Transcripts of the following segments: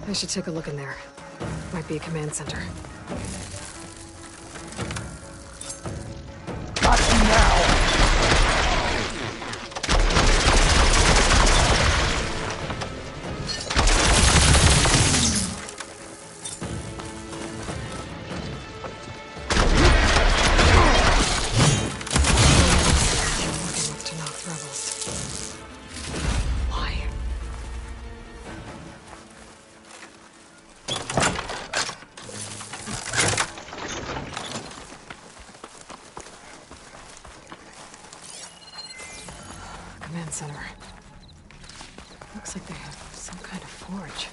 I should take a look in there. Might be a command center. Got you now! Command center. Looks like they have some kind of forge.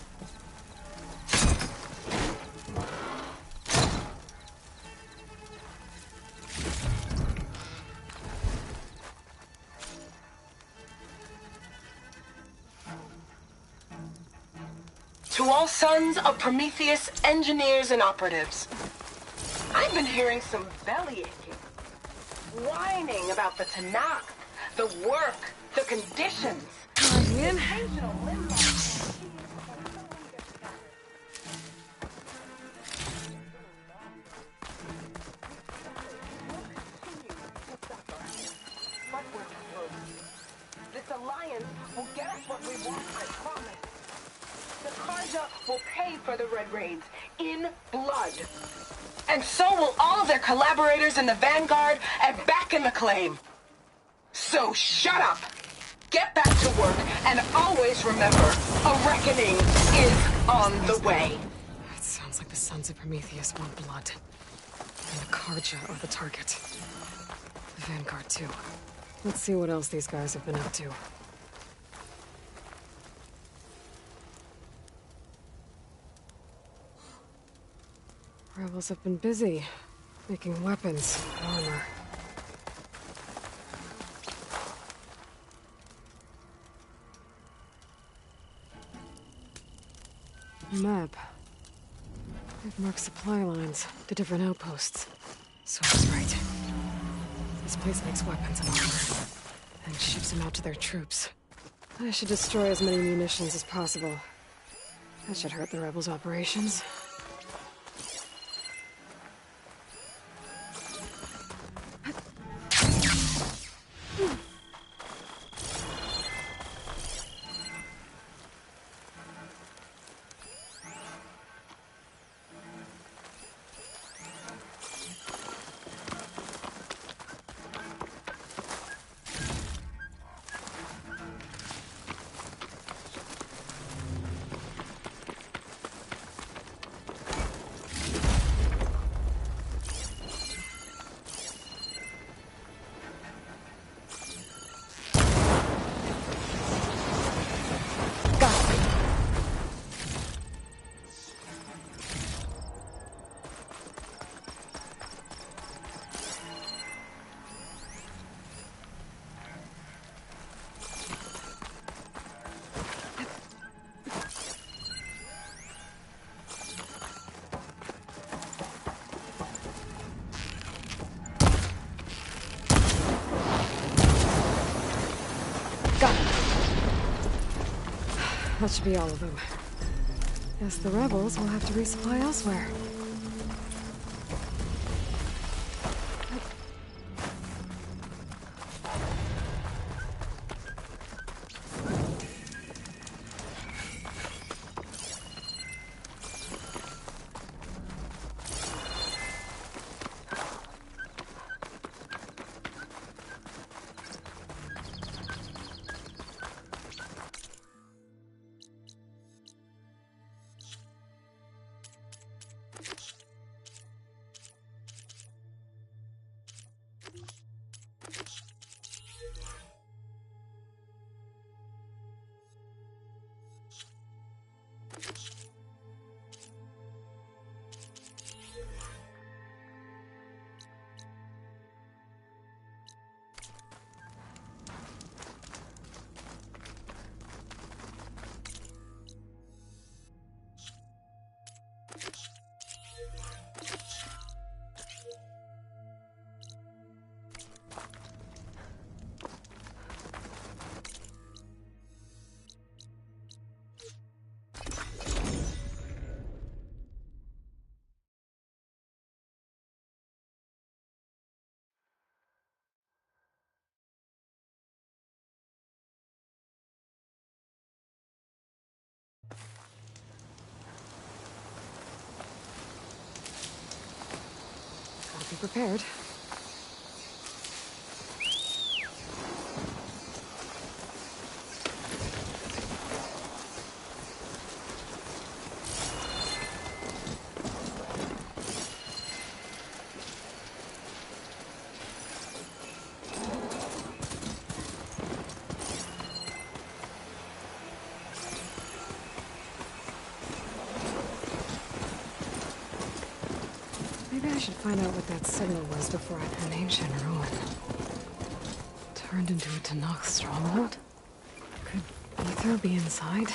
To all sons of Prometheus, engineers and operatives, I've been hearing some belly aching, whining about the Tanakh, the work, the conditions. In. Occasional limbo. But we're close. This alliance will get us what we want, I promise. The Karja will pay for the Red Raids in blood. And so will all of their collaborators in the Vanguard and back in the claim. So shut up, get back to work, and always remember, a reckoning is on the way. It sounds like the Sons of Prometheus want blood. And the Karja are the target. The Vanguard, too. Let's see what else these guys have been up to. Rebels have been busy, making weapons, armor. Map. They've marked supply lines to different outposts. So I was right. This place makes weapons and armor, and ships them out to their troops. I should destroy as many munitions as possible. That should hurt the rebels' operations. That should be all of them. Guess the rebels will have to resupply elsewhere. Be prepared. Maybe I should find out what that signal was before an ancient ruin turned into a Tanakh stronghold. Could Ether be inside?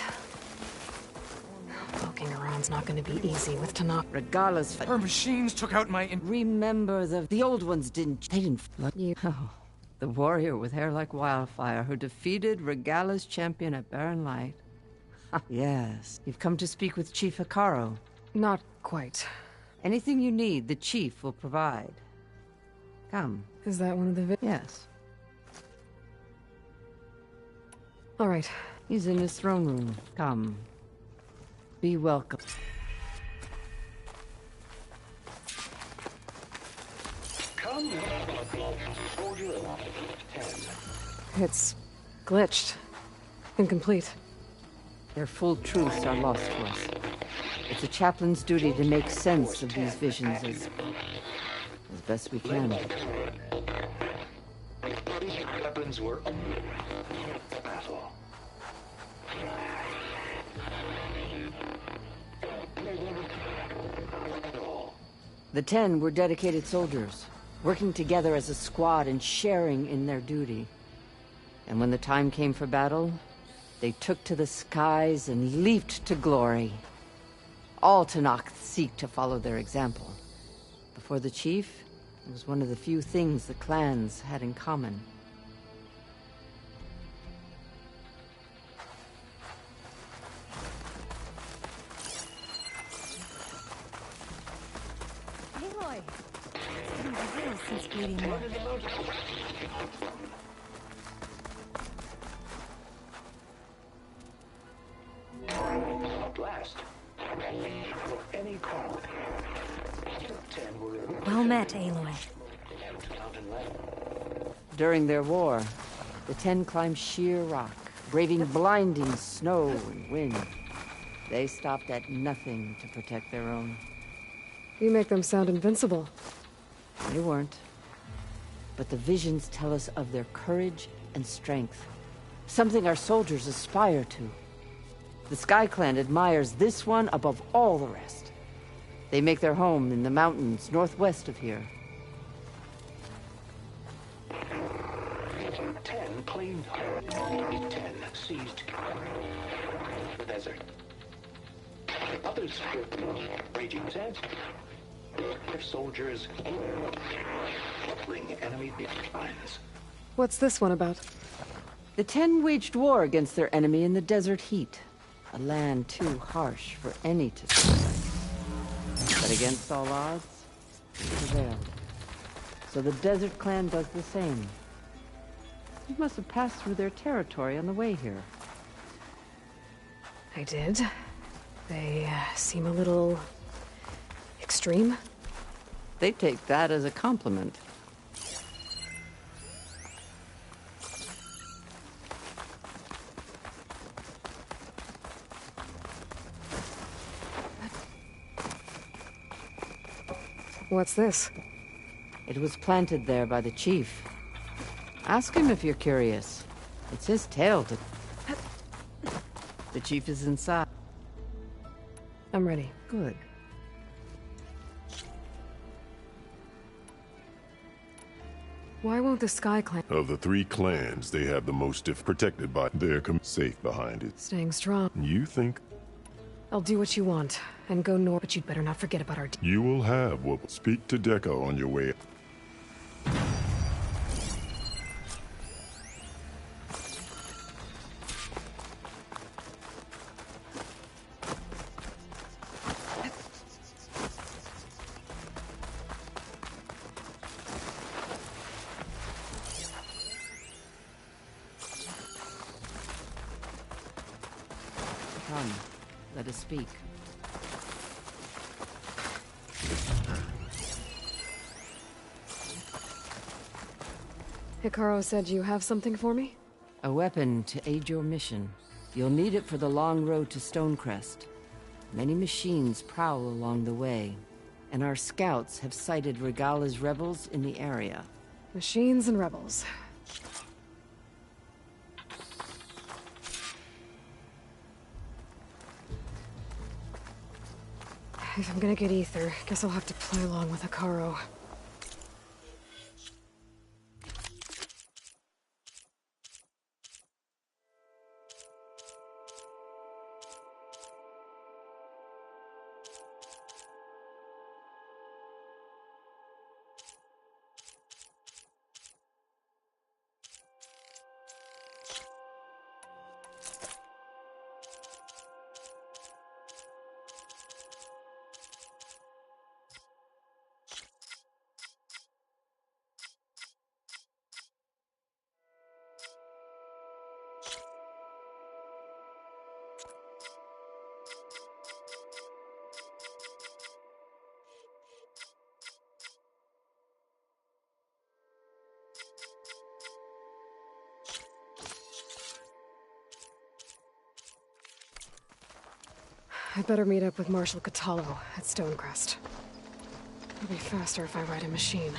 Poking around's not going to be easy with Tanakh. Regala's Her machines took out my... Remember, the old ones didn't... They didn't flood you. Oh, the warrior with hair like wildfire who defeated Regala's champion at Barren Light. Yes, you've come to speak with Chief Hekarro. Not quite. Anything you need, the chief will provide. Come. Is that one of the Yes. All right. He's in his throne room. Come. Be welcome. Come. Soldier 10. It's glitched. Incomplete. Their full truths are lost to us. It's a chaplain's duty to make sense of these visions as best we can. Weapons were battle. The 10 were dedicated soldiers, working together as a squad and sharing in their duty. And when the time came for battle, they took to the skies and leaped to glory. All Tanakh seek to follow their example. Before the chief, it was one of the few things the clans had in common. Aloy! It's been a while since Bleeding Mark. Last. Any call. 10 were Well met, Aloy. During their war, the 10 climbed sheer rock, braving blinding snow and wind. They stopped at nothing to protect their own. You make them sound invincible. They weren't. But the visions tell us of their courage and strength. Something our soldiers aspire to. The Sky Clan admires this one above all the rest. They make their home in the mountains northwest of here. 10 claimed her. 10 seized the desert. Others raging sands. Their soldiers fling enemy lines. What's this one about? The 10 waged war against their enemy in the desert heat. A land too harsh for any to survive. But against all odds, it prevailed. So the Desert Clan does the same. You must have passed through their territory on the way here. I did. They seem a little... extreme? They take that as a compliment. What's this? It was planted there by the chief. Ask him if you're curious. It's his tale to... The chief is inside. I'm ready. Good. Why won't the Sky Clan... Of the 3 clans, they have the most protected by their safe behind it. Staying strong. You think I'll do what you want, and go north, but you'd better not forget about our... you will have what? Speak to Deco on your way. Come, let us speak. Hikaru said you have something for me? A weapon to aid your mission. You'll need it for the long road to Stonecrest. Many machines prowl along the way, and our scouts have sighted Regala's rebels in the area. Machines and rebels. If I'm gonna get ether, guess I'll have to play along with Hikaru. I'd better meet up with Marshal Catallo at Stonecrest. It'll be faster if I ride a machine.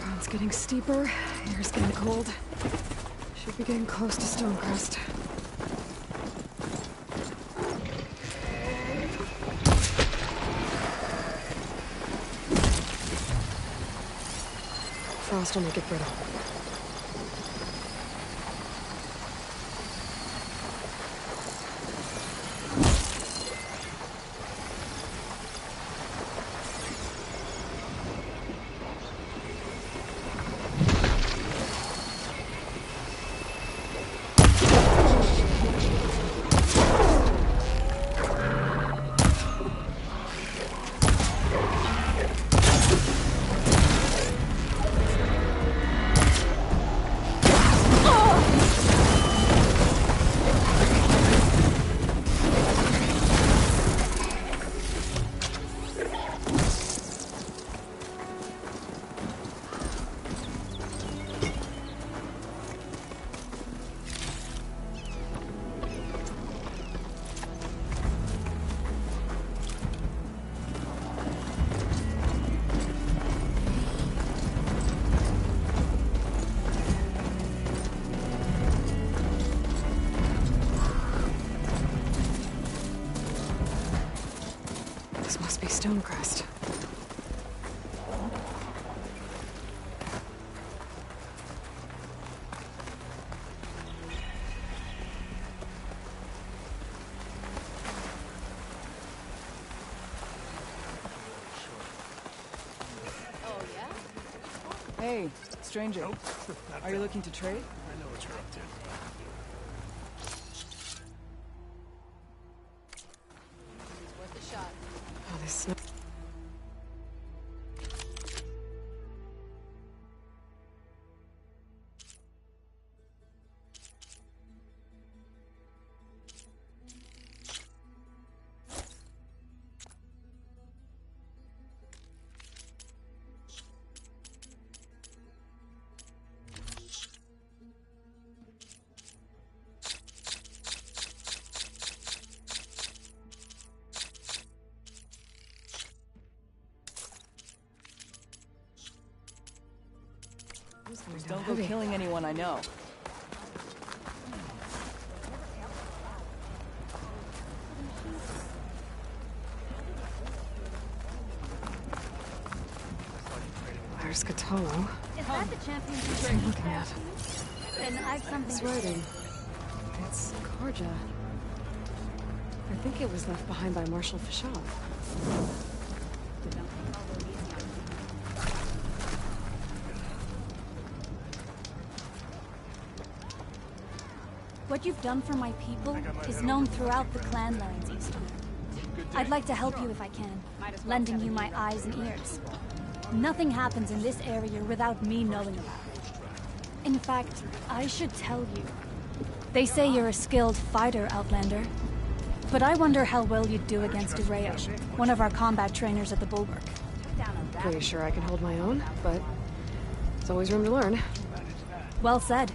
Ground's getting steeper, air's getting cold. Should be getting close to Stonecrest. Frost will make it brittle. This must be Stonecrest. Hey, stranger. Nope, Are you looking to trade? I know what you're up to. Oh, this snow. Who's coming Just down don't go heavy? killing anyone I know. There's Cthulhu. Is that the championship What's he looking at? Then I've something It's to writing. It's Karja. I think it was left behind by Marshal Fashad. What you've done for my people is known throughout the clan lines, Eastern. I'd like to help you if I can, lending you my eyes and ears. Nothing happens in this area without me knowing about it. In fact, I should tell you. They say you're a skilled fighter, Outlander. But I wonder how well you'd do against Areo, one of our combat trainers at the Bulwark. Pretty sure I can hold my own, but there's always room to learn. Well said.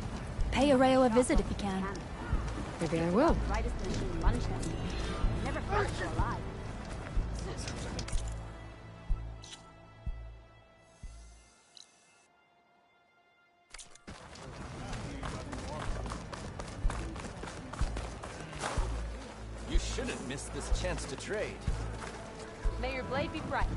Pay Areo a visit if you can. Maybe I will. You shouldn't miss this chance to trade. May your blade be bright.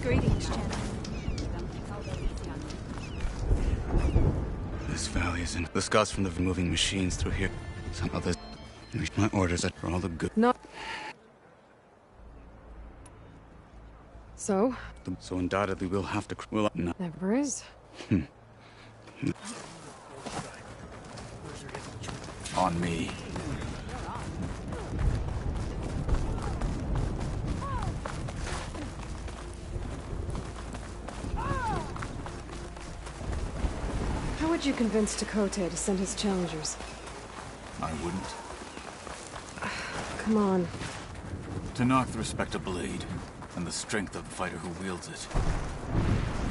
Greetings, Chen. This valley is in the scouts from the moving machines through here. Some others. My orders are for all the good. No. So? So undoubtedly we'll have to. We'll not. Never is. On me. How would you convince Tekote to send his challengers? I wouldn't. Come on. To knock the respect of blade, and the strength of the fighter who wields it.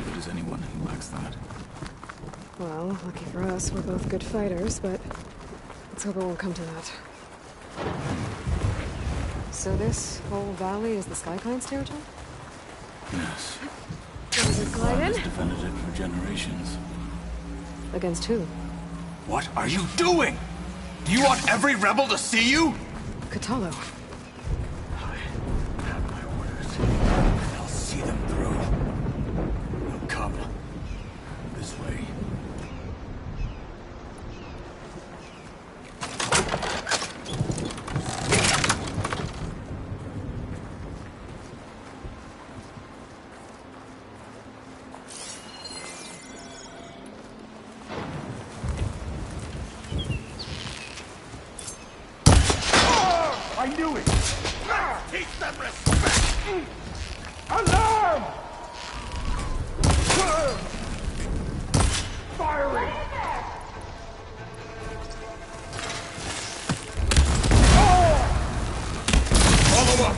Good as anyone who lacks that. Well, lucky for us, we're both good fighters, but let's hope it won't come to that. So this whole valley is the Sky Clan's territory? Yes. Does it glide Has in? defended it for generations. Against who? What are you doing? Do you want every rebel to see you? Cthulhu. I have my orders, and I'll see them through. Now come. This way. I knew it! Teach them respect! Alarm! Firing! Follow up!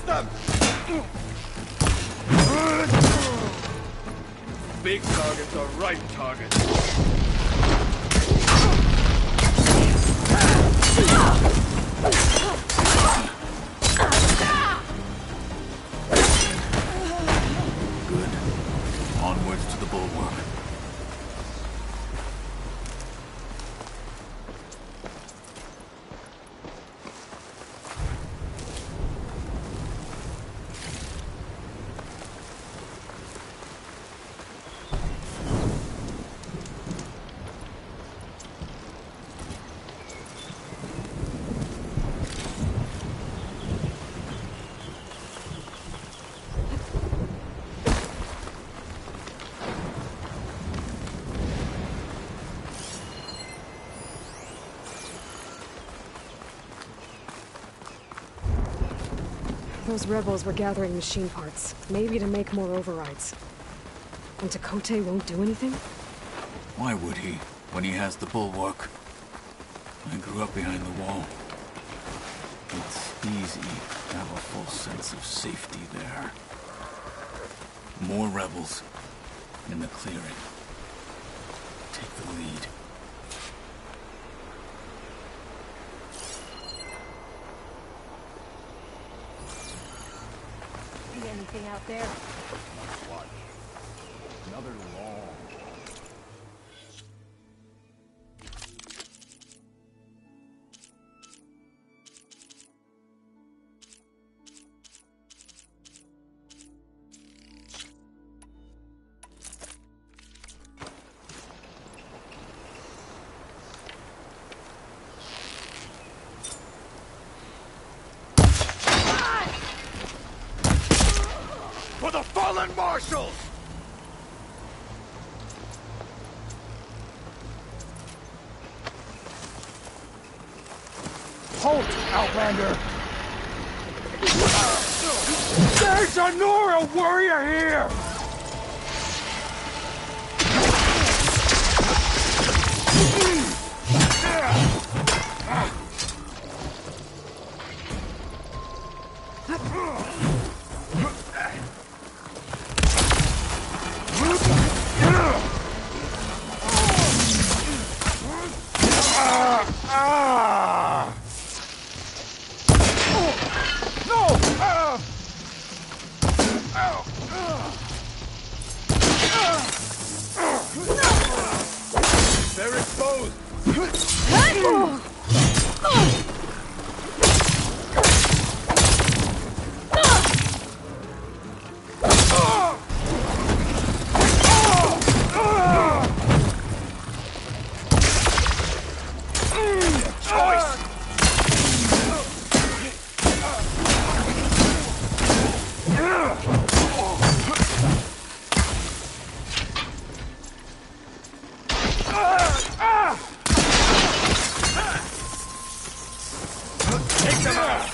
them! Big targets are right targets. Good. Onwards to the bulwark. Those rebels were gathering machine parts, maybe to make more overrides. And Tekotteh won't do anything? Why would he, when he has the bulwark? I grew up behind the wall. It's easy to have a full sense of safety there. More rebels in the clearing. Take the lead. See anything out there? Another long. For the fallen marshals! Halt, Outlander! There's a Nora warrior here! They're exposed! Take them out!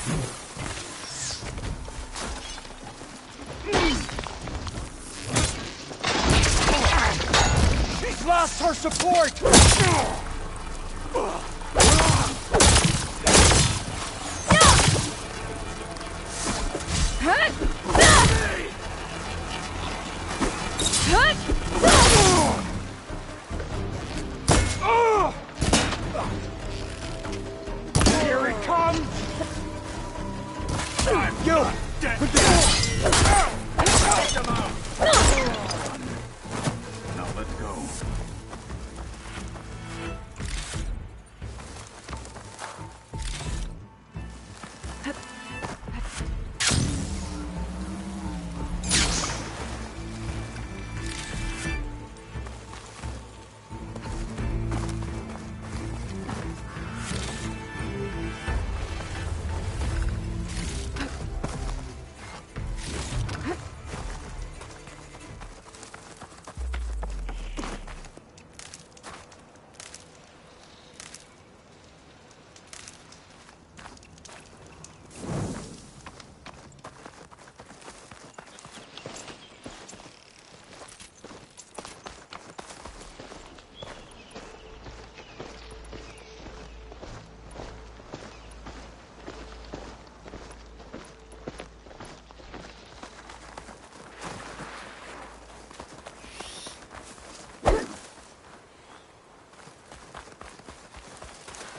She's lost her support! Here it comes! You! Take them out! Now let's go.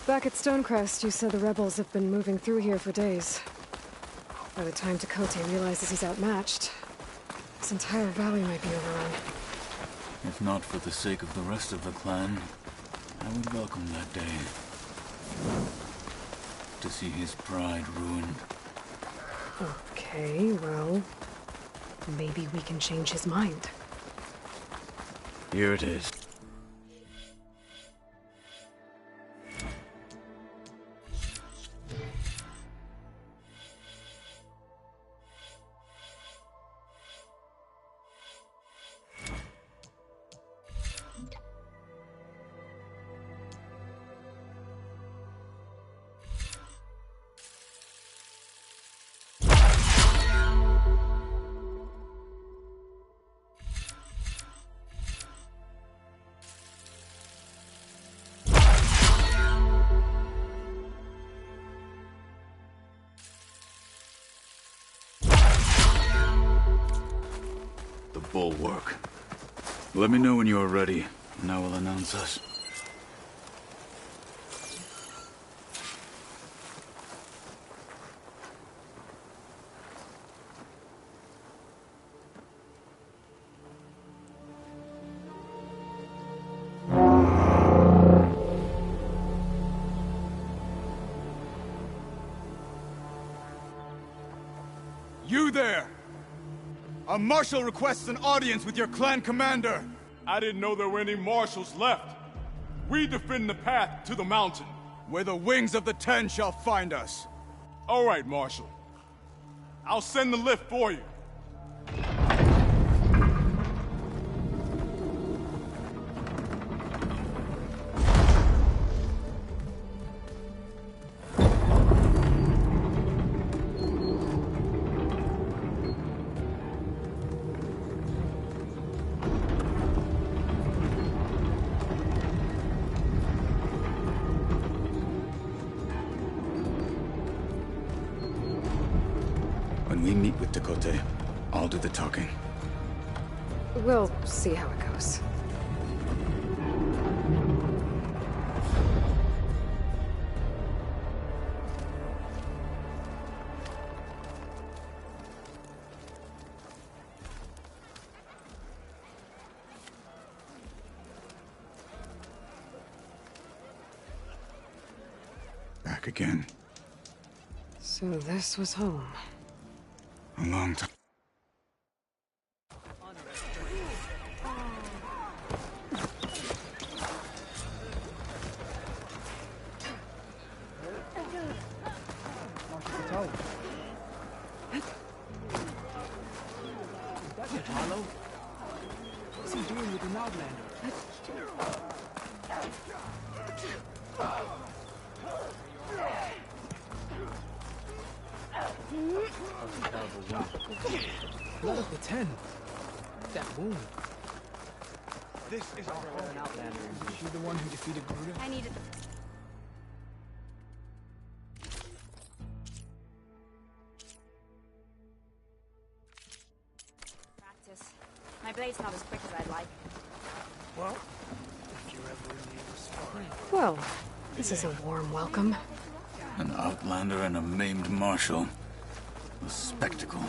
Back at Stonecrest, you said the rebels have been moving through here for days. By the time Tekote realizes he's outmatched, this entire valley might be overrun. If not for the sake of the rest of the clan, I would welcome that day. To see his pride ruined. Okay, well, maybe we can change his mind. Here it is. The bulwark. Let me know when you are ready, and I will announce us. You there! A marshal requests an audience with your clan commander. I didn't know there were any marshals left. We defend the path to the mountain. Where the wings of the Ten shall find us. All right, Marshal. I'll send the lift for you. When we meet with Tekote, I'll do the talking. We'll see how it goes. Back again. So this was home. A long time. What's he doing with an outlander? Blood of the Ten. That wound. This is our An outlander. Is she the one who defeated Garuda? I needed... practice. My blade's not as quick as I'd like. Well, if you're ever in need of sparring. Well, this is a warm welcome. An outlander and a maimed marshal. A spectacle.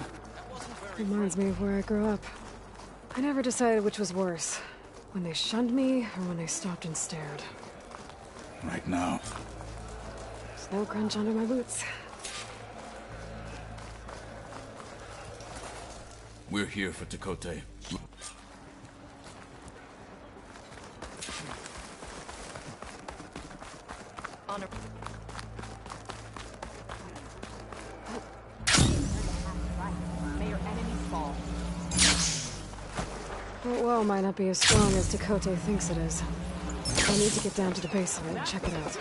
Reminds me of where I grew up. I never decided which was worse. When they shunned me, or when they stopped and stared. Right now. Snow crunch under my boots. We're here for Tekote. Honor. May your enemies fall. That well might not be as strong as Tekote thinks it is. I need to get down to the base of it and check it out.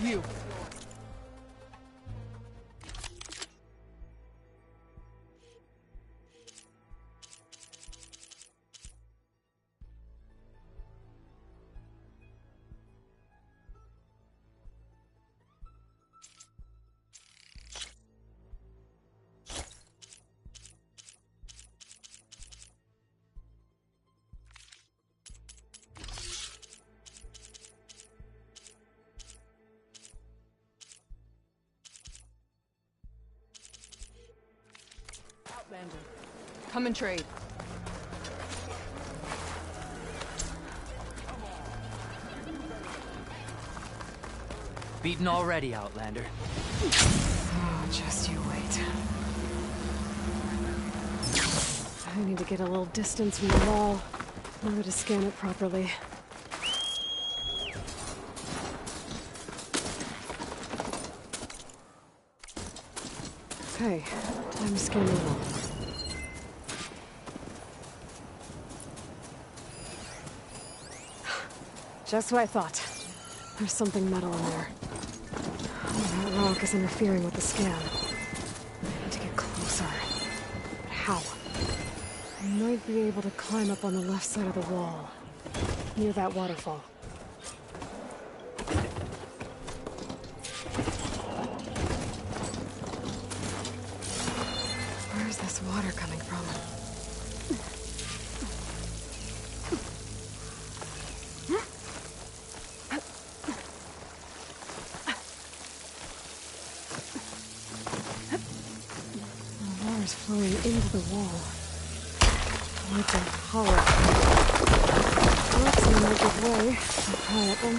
You. Outlander. Come and trade. Beaten already, Outlander. Oh, just you wait. I need to get a little distance from the wall in order to scan it properly. Okay, time to scan the wall. Just what I thought. There's something metal in there. Oh, that rock is interfering with the scan. I need to get closer. But how? I might be able to climb up on the left side of the wall, near that waterfall. Where's this water coming from? The water's flowing into the wall. Like a hollow. That's gonna make its way. I'll pry at them.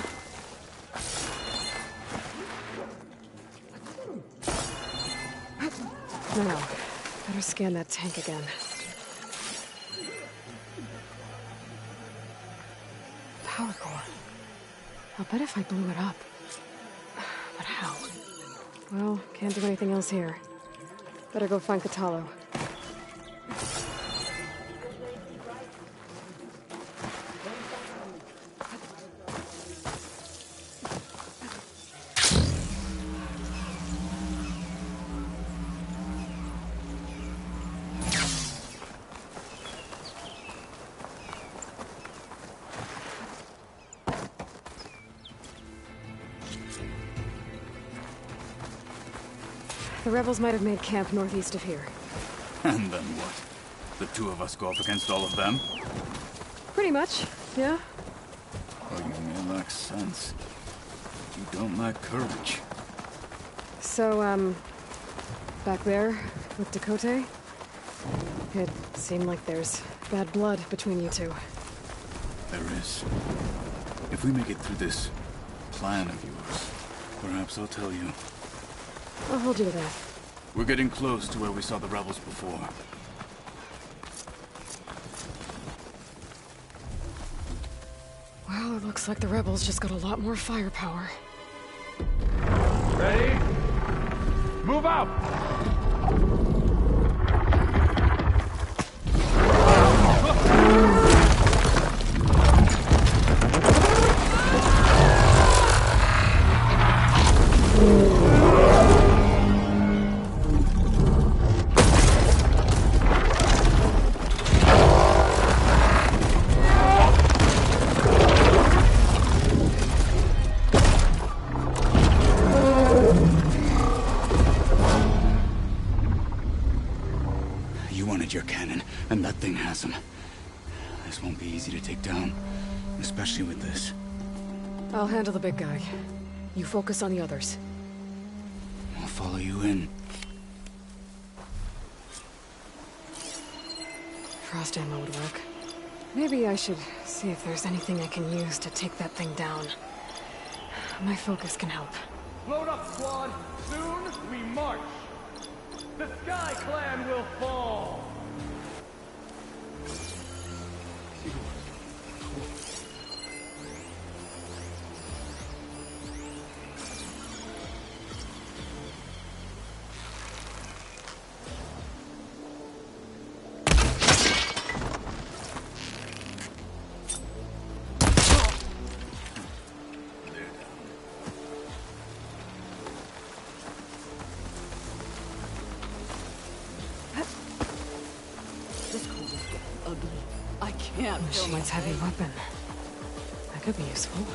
Now, better scan that tank again. Power core. I'll bet if I blew it up. But how? Well, can't do anything else here. Better go find Kotallo. The rebels might have made camp northeast of here. And then what? The two of us go up against all of them? Pretty much, yeah. Oh, you may lack sense. You don't lack courage. So, back there with Dakota, it seemed like there's bad blood between you two. There is. If we make it through this plan of yours, perhaps I'll tell you. I'll hold you to that. We're getting close to where we saw the rebels before. Well, it looks like the rebels just got a lot more firepower. Ready? Move out! Your cannon, and that thing has him. This won't be easy to take down, especially with this. I'll handle the big guy. You focus on the others. I'll follow you in. Frost ammo would work. Maybe I should see if there's anything I can use to take that thing down. My focus can help. Load up, squad! Soon we march! The Sky Clan will fall! Machine's heavy weapon. That could be useful.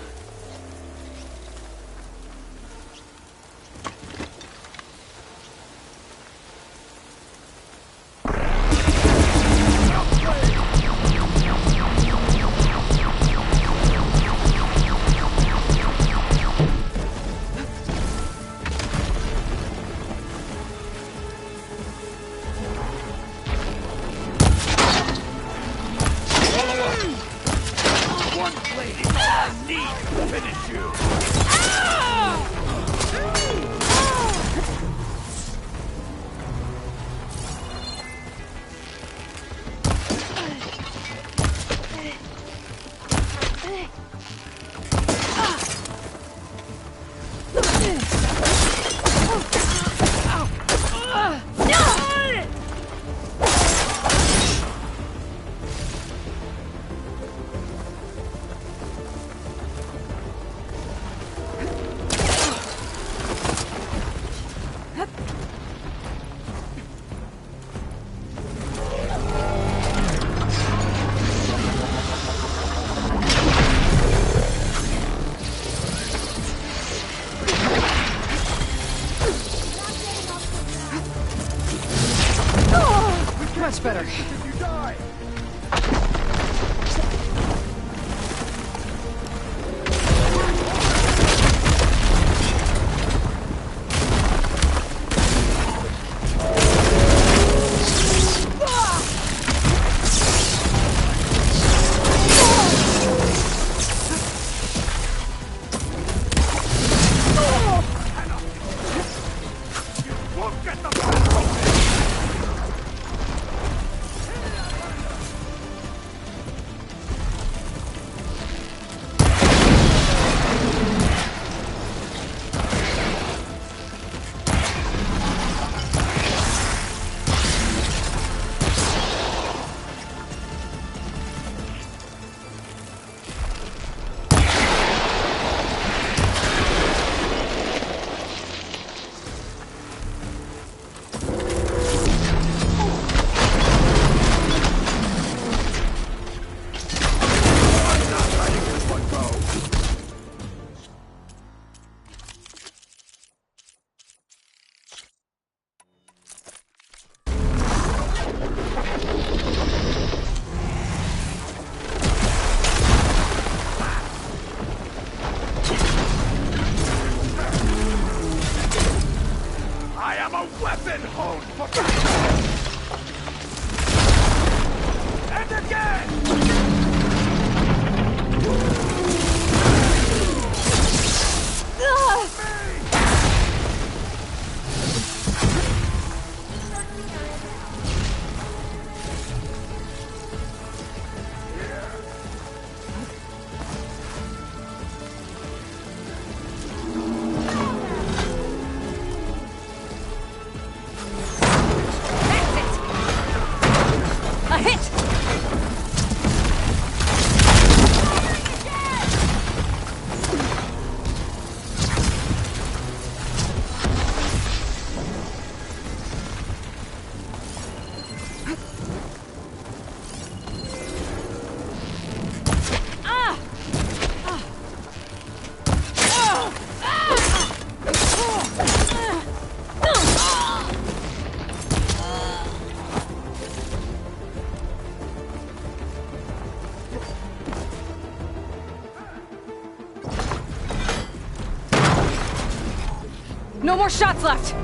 No more shots left!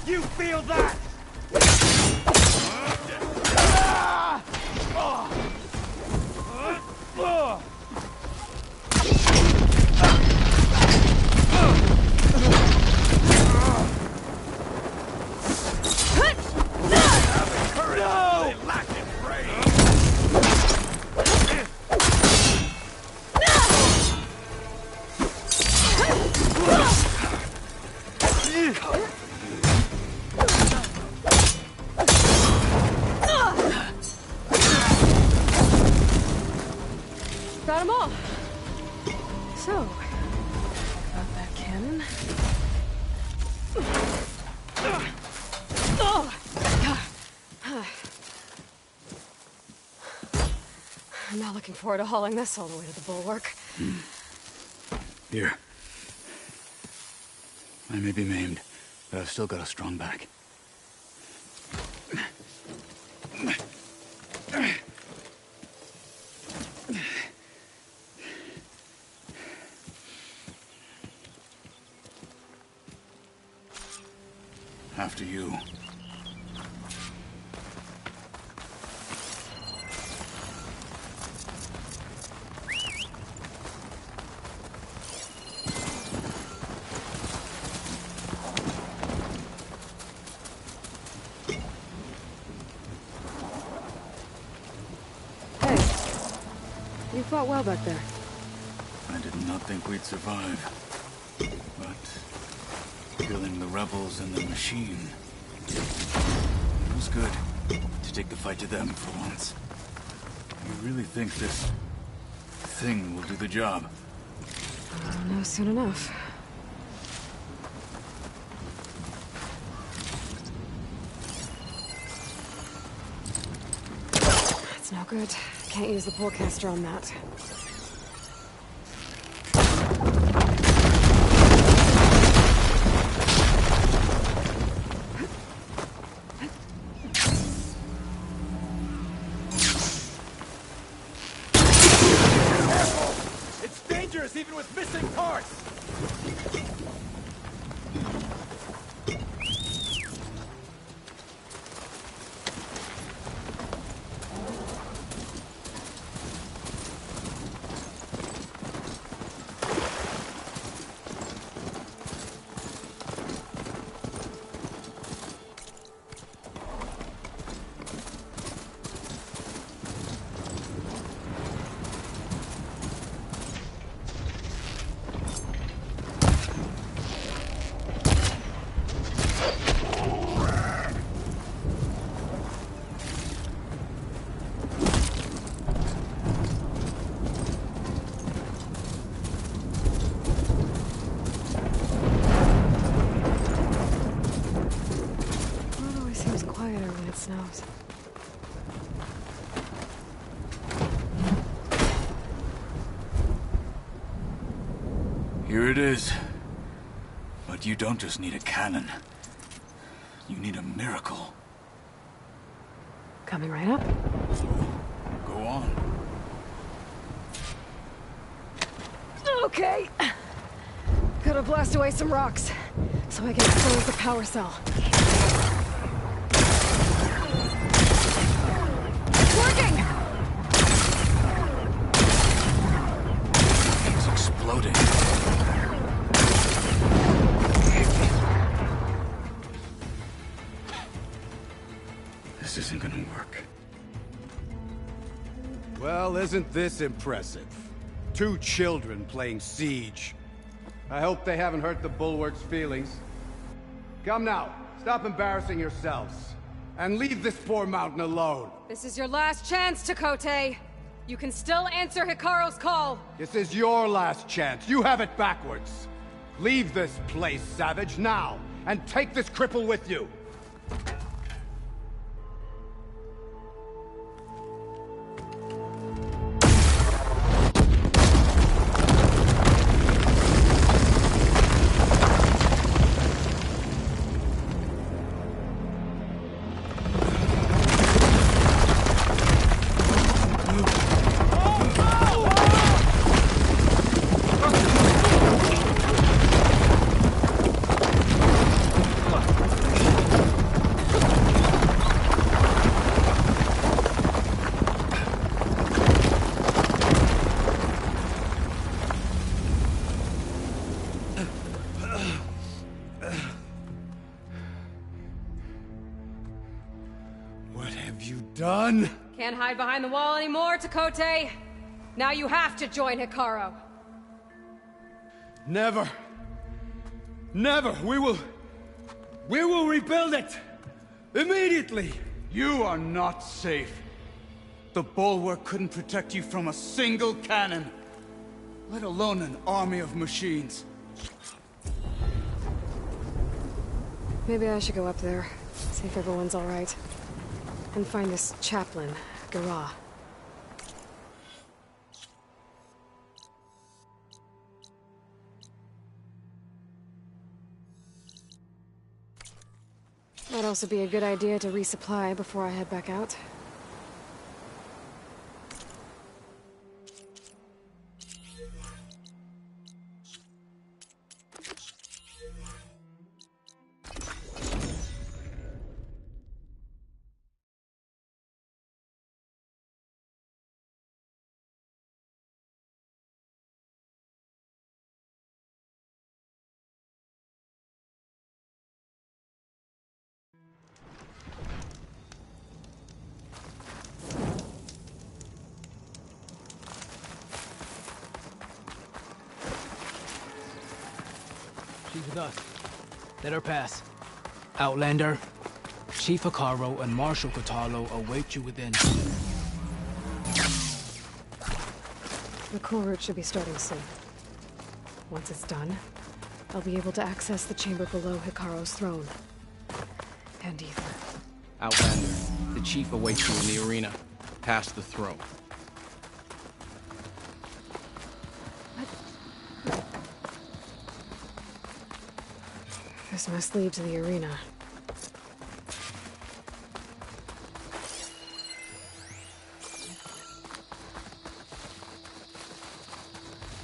You feel that? Got them all. So, got that cannon. I'm not looking forward to hauling this all the way to the bulwark. Here. I may be maimed, but I've still got a strong back. After you. Hey, you fought well back there. I did not think we'd survive. But killing the rebels and the machine, it was good to take the fight to them for once. You really think this thing will do the job? I'll know soon enough. That's no good. Can't use the pullcaster on that. It's dangerous even with missing parts! It always seems quieter when it snows. Here it is. But you don't just need a cannon. You need a miracle. Coming right up. Go on. Okay. Gotta blast away some rocks, so I can expose the power cell. It's working! It's exploding. This isn't gonna work. Well, isn't this impressive? 2 children playing siege. I hope they haven't hurt the Bulwark's feelings. Come now, stop embarrassing yourselves. And leave this poor mountain alone. This is your last chance, Chakotay. You can still answer Hikaru's call. This is your last chance. You have it backwards. Leave this place, Savage, now. And take this cripple with you. have you done? Can't hide behind the wall anymore, Takote. Now you have to join Hikaru. Never. Never. We will rebuild it. Immediately. You are not safe. The Bulwark couldn't protect you from a single cannon, let alone an army of machines. Maybe I should go up there, see if everyone's all right. And find this chaplain, Garah. Might also be a good idea to resupply before I head back out. She's with us. Let her pass. Outlander, Chief Hikaru and Marshal Kotallo await you within. The core route should be starting soon. Once it's done, I'll be able to access the chamber below Hikaru's throne. And Ether. Outlander, the Chief awaits you in the arena, past the throne. This must lead to the arena.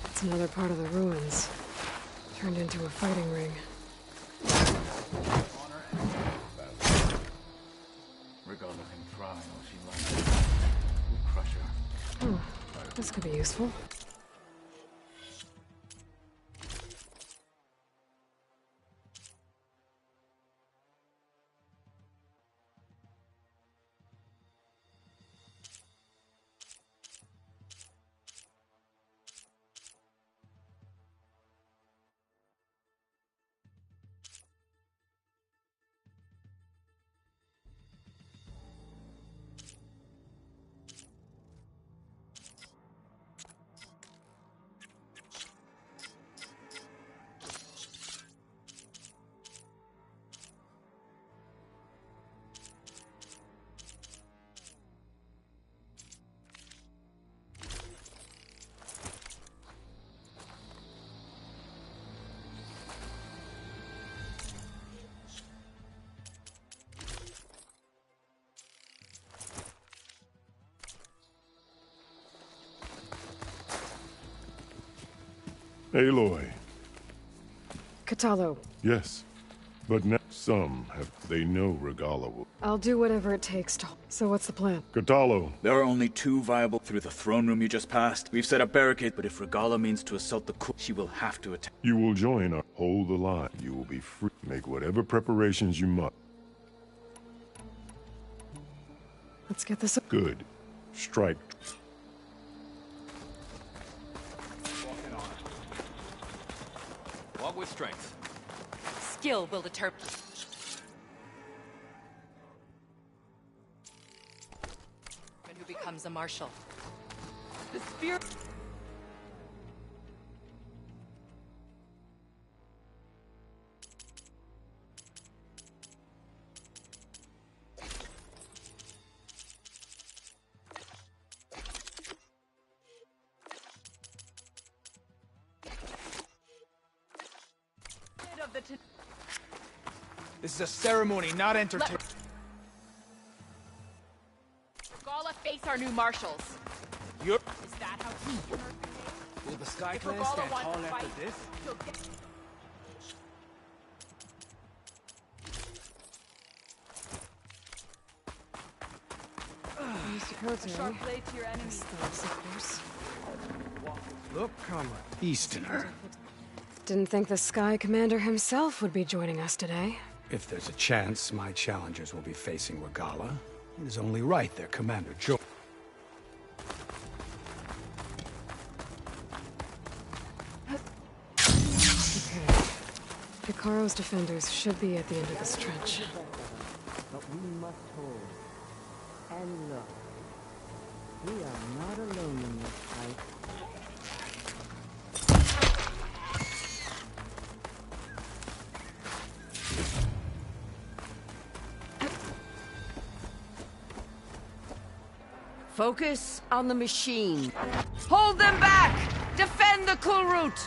It's another part of the ruins, turned into a fighting ring. Regardless can try all she likes. We'll crush her. Oh, this could be useful. Aloy. Kotallo, Yes. But now some have... They know Regalla will... I'll do whatever it takes to... So what's the plan? Kotallo. There are only two viable through the throne room you just passed. We've set up barricades, but if Regalla means to assault the core, she will have to attack. You will join our... Hold the line. You will be free. Make whatever preparations you must. Let's get this... Good. Strike. Walk with strength. Skill will deter... And who becomes a marshal. The spirit... This is a ceremony, not entertainment. Regalla face our new marshals. You're... Is that how he... Will the Sky If Clan Regalla stand wants tall to after fight, this? he'll get... A sharp blade to your enemies. Look, comrade. Easterner. Didn't think the Sky Commander himself would be joining us today. If there's a chance, my challengers will be facing Regalla. It is only right their commander joined. Okay. Hikaro's defenders should be at the end of this trench. But we must hold. And look, we are not alone in this fight. Focus on the machine. Hold them back! Defend the Kulrut!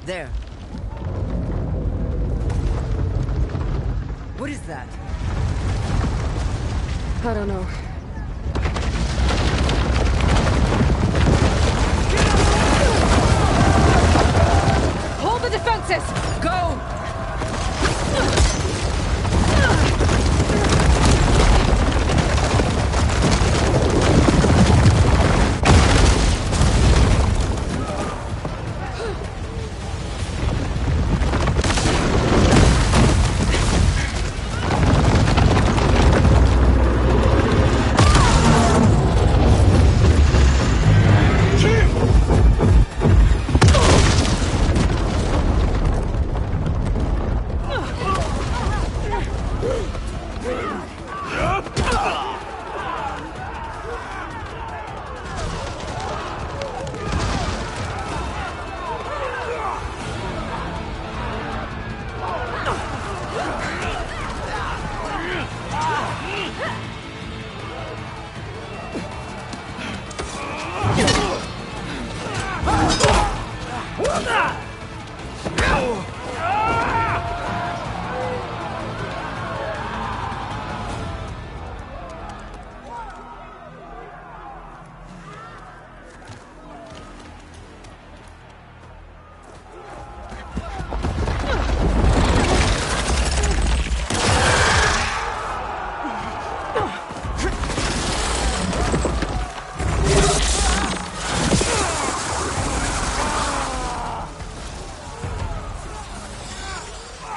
There. What is that? I don't know. Hold the defenses! Go!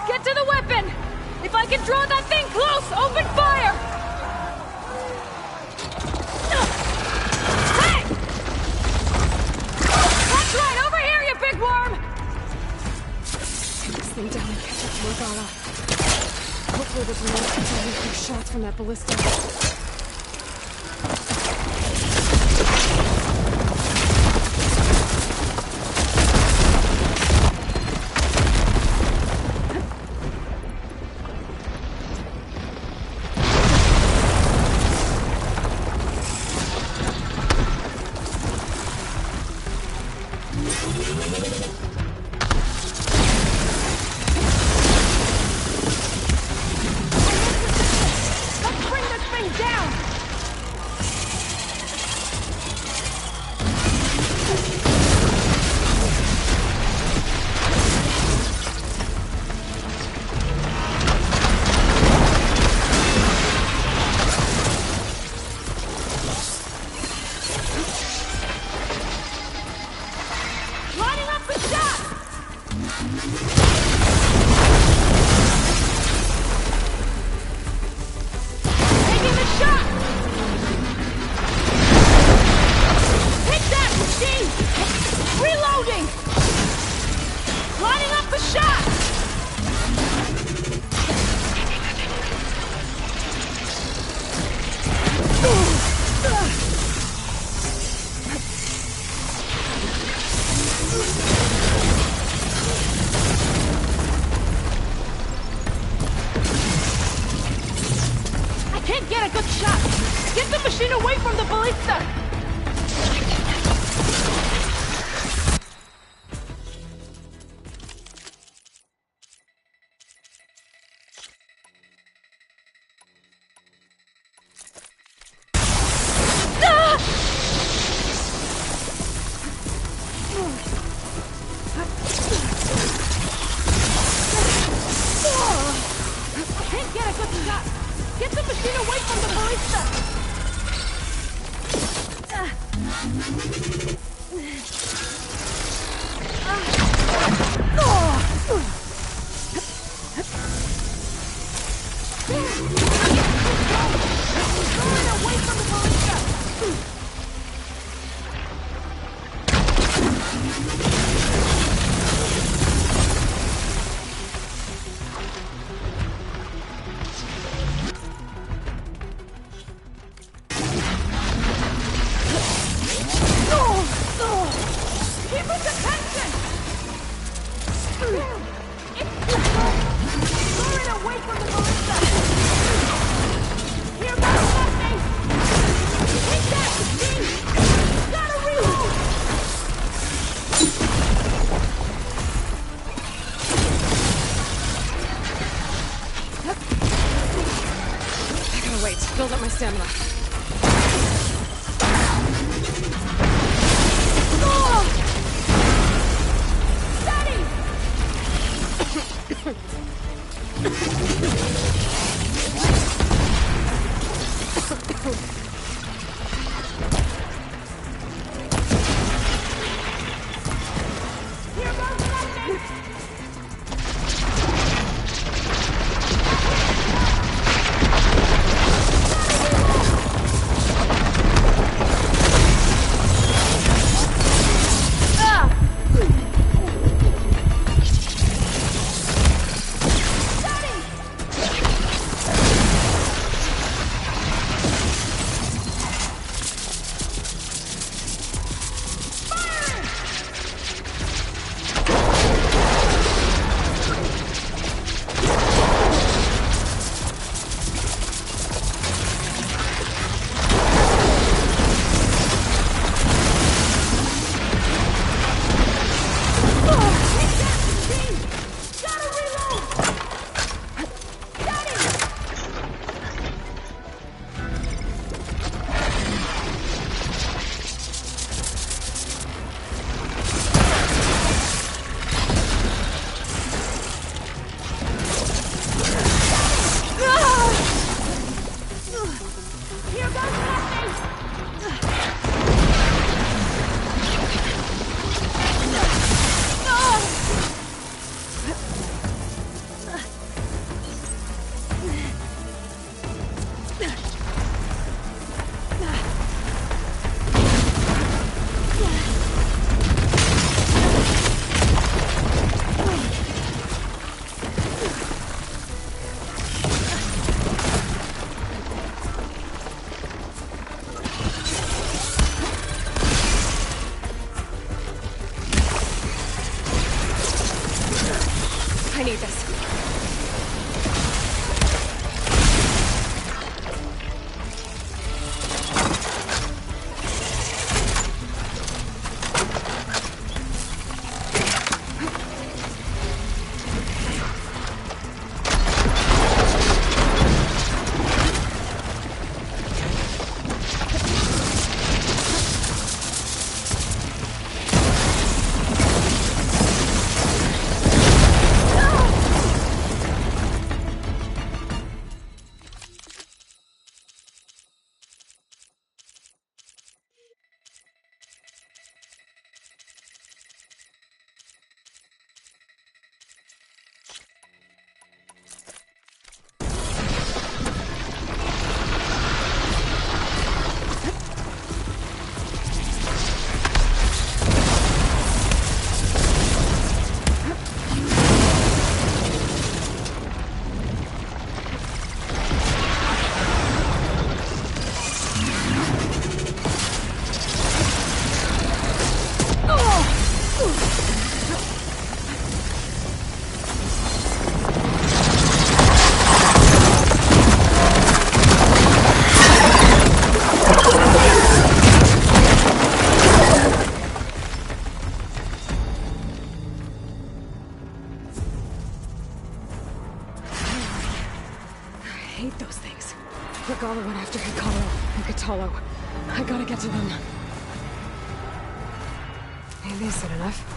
Get to the weapon! If I can draw that thing close, open fire! Hey! That's right, over here, you big worm! Take this thing down and catch up to Regala. Hopefully there's enough to tell me a few shots from that ballista. Let's bring this thing down! Lining up the shot! Taking the shot! Hit that machine! Reloading! Lining up the shot! I can't get a good shot! Get the machine away from the ballista! I can't get a good shot! Get the machine away from the ballista! Going away from the ballista! Keep his attention! Luring away from the ballista! Here goes nothing! Take that, machine! Gotta reload! I gotta wait, build up my stamina. Steady! Kotallo. I gotta get to them. Maybe is it enough?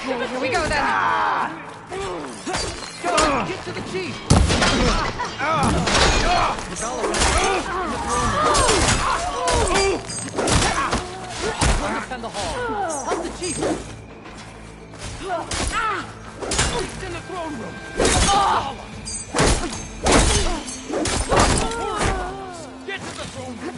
Okay, here we go then. Get to the chief! Defend the hall. Help the chief! He's in the throne room! Get to the throne room!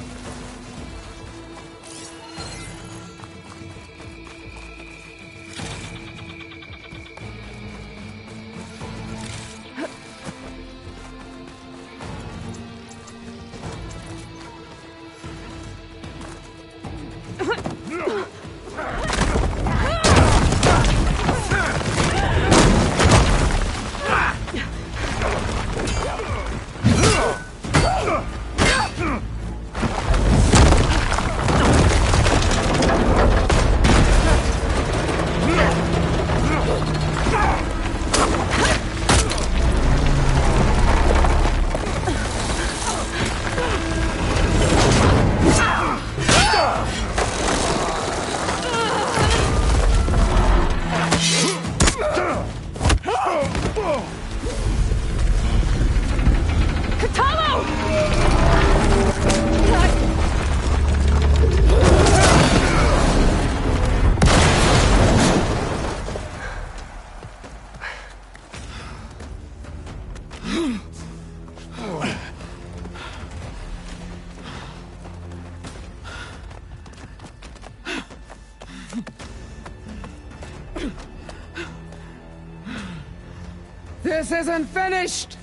This isn't finished!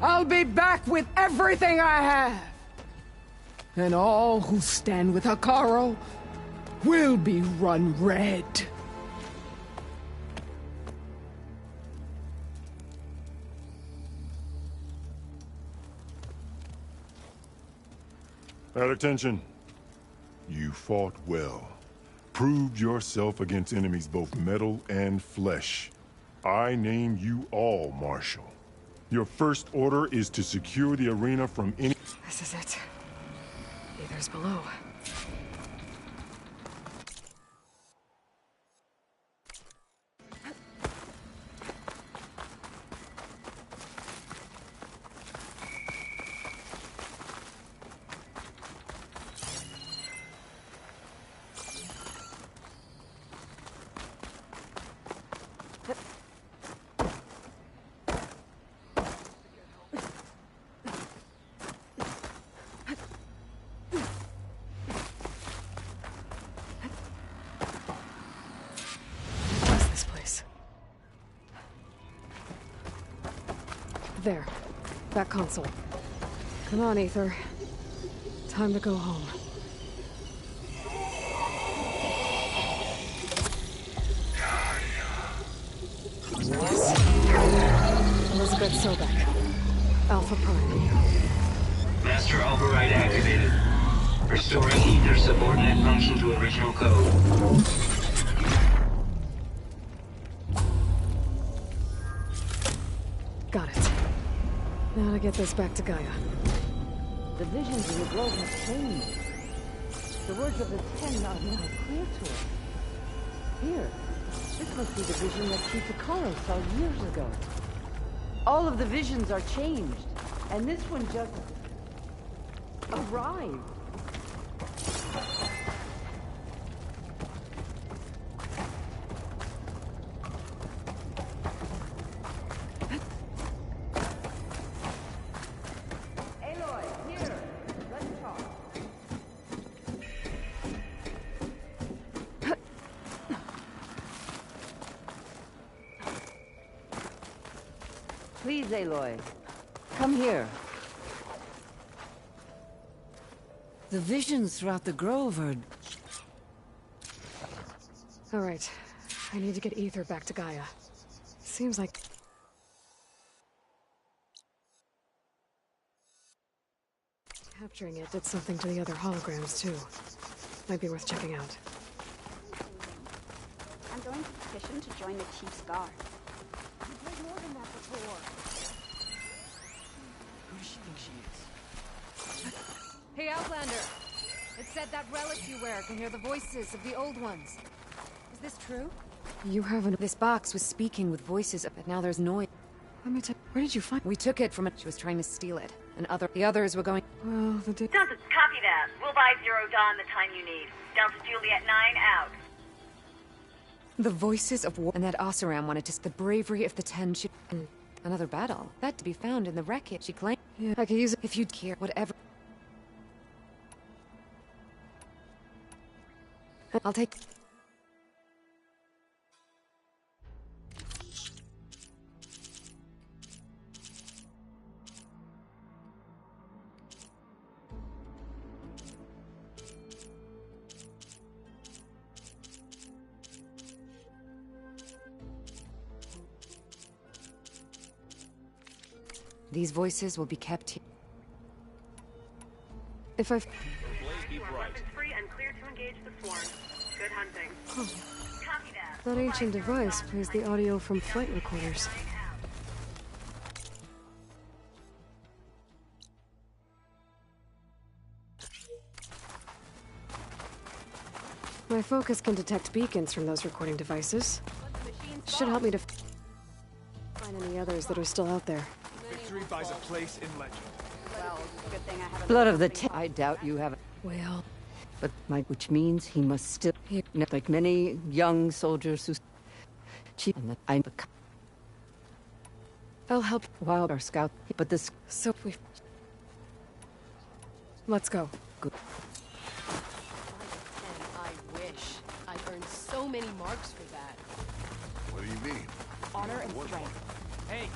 I'll be back with everything I have! And all who stand with Hekarro will be run red. At attention. You fought well. Proved yourself against enemies both metal and flesh. I name you all Marshal. Your first order is to secure the arena from any— This is it. Aether's below. There. That console. Come on, Aether. Time to go home. Yes. Elizabeth Sobek. Alpha Prime. Master override activated. Restoring Aether subordinate function to original code. Got it. Now to get this back to Gaia. The visions of the grove have changed. The words of the Ten are now clear to us. Here, This must be the vision that Chief Akara saw years ago. All of the visions are changed, and this one just arrived. Please, Aloy. Come here. The visions throughout the grove are... All right. I need to get Ether back to Gaia. Seems like... Capturing it did something to the other holograms, too. Might be worth checking out. I'm going to petition to join the Chief's Guard. You played more than that before. Who does she think she is? Hey, Outlander! It said that relic you wear can hear the voices of the old ones. Is this true? You haven't... This box was speaking with voices, but now there's noise. Let me tell... Where did you find... We took it from it. She was trying to steal it. And the others were going... Well, the... Delta, copy that. We'll buy Zero Dawn the time you need. Delta Juliet 9 out. The voices of war... And that Oseram wanted to... The bravery of the Ten should... Another battle. That to be found in the wreckage. She claimed... Yeah, I could use it... If you'd care, whatever... I'll take... These voices will be kept here. If I've... You are weapons-free and clear to engage the swarm. Good hunting. Oh. Copy that. That ancient device plays the audio from flight recorders. My focus can detect beacons from those recording devices. Should help me to find any others that are still out there. Victory buys a place in legend. Well, good thing I have Blood of the Ten. I doubt you have it. Well... But which means he must still... Like many young soldiers who... Chief... And I'm... I'll help while our scout... But this... So we... Let's go. Good. I wish. I earned so many marks for that. What do you mean? Honor and strength. Hey!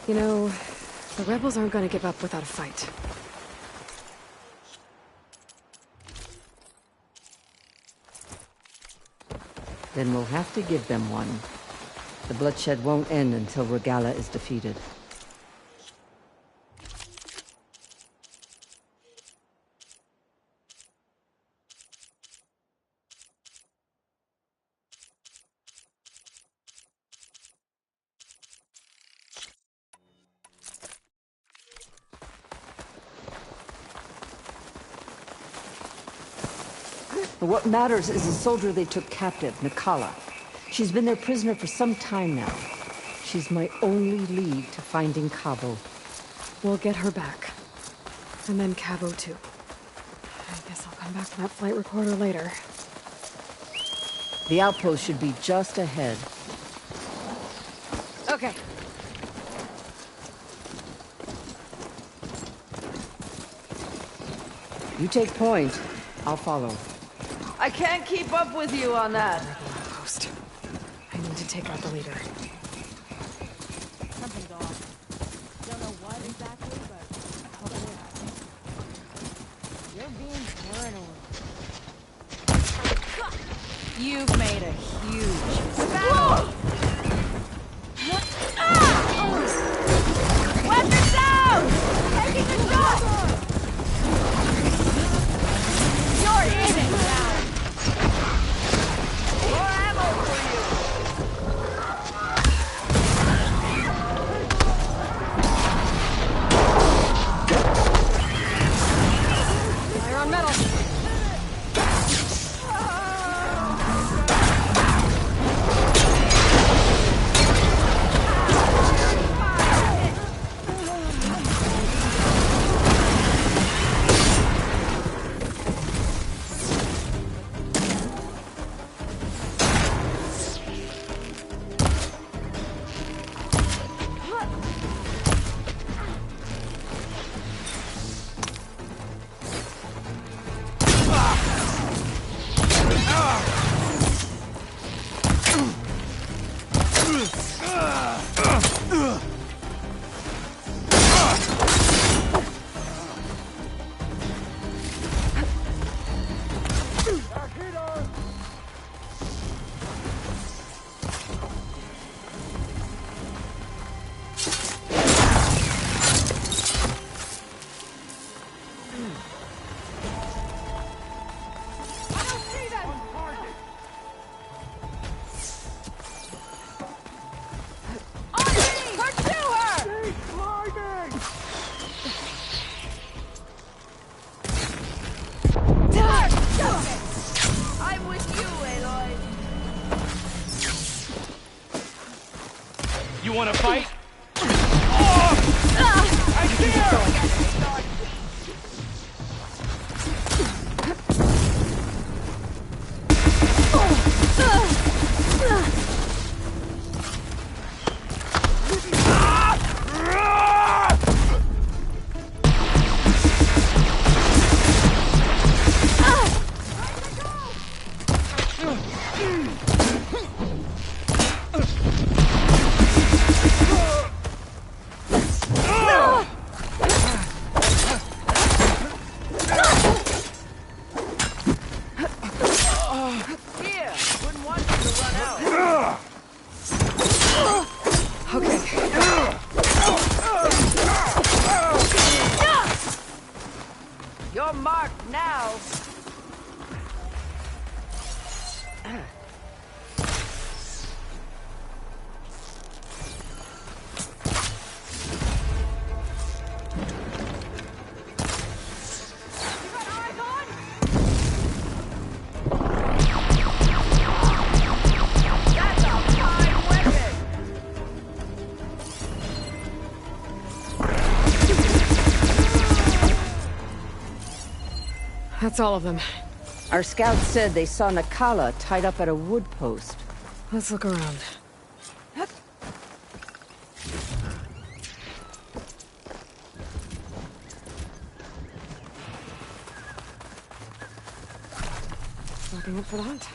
You know, the rebels aren't gonna give up without a fight. Then we'll have to give them one. The bloodshed won't end until Regalla is defeated. What matters is the soldier they took captive, Nikala. She's been their prisoner for some time now. She's my only lead to finding Cabo. We'll get her back. And then Cabo too. I guess I'll come back to that flight recorder later. The outpost should be just ahead. Okay. You take point. I'll follow. I can't keep up with you on that. Post. I need to take out the leader. Something's off. Don't know what exactly, but I hope it is. You're being paranoid. You've made a huge mistake. Weapons out! Taking the shot! You're in it now! You wanna fight? I dare! You're marked now. That's all of them. Our scouts said they saw Nakala tied up at a wood post. Let's look around. Looking up for the hunt.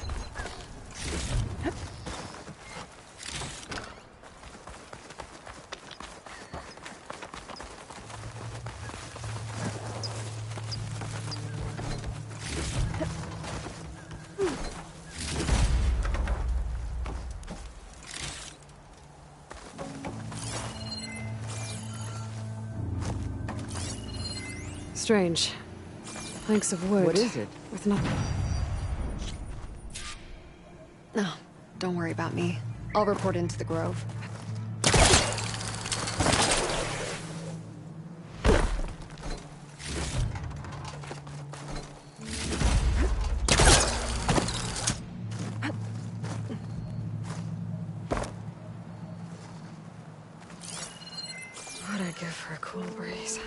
Strange. Planks of wood. What is it? With nothing. No, don't worry about me. I'll report into the Grove. What'd I give for a cool breeze?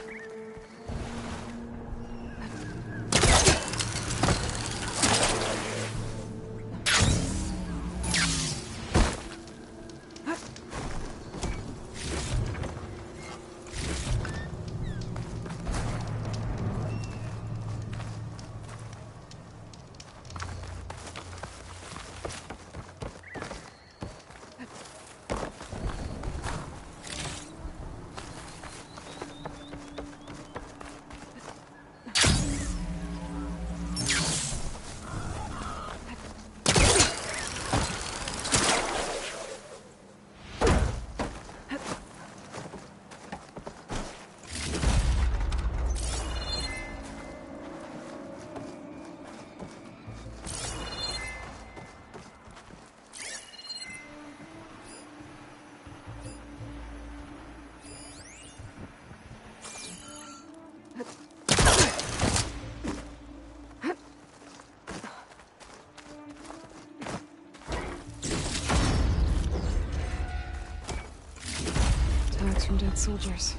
Tags from dead soldiers.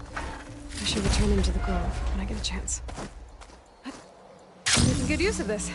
I should return them to the Grove when I get a chance. I'm making good use of this.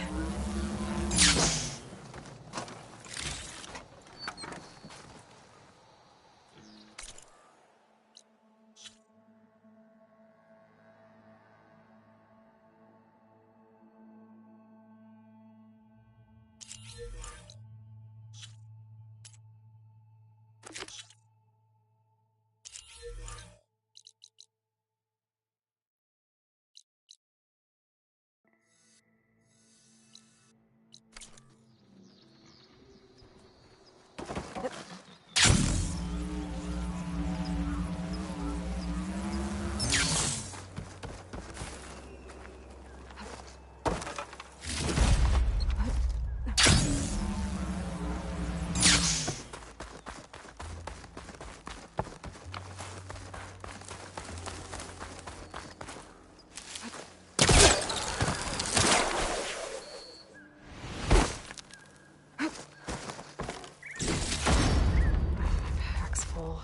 coal.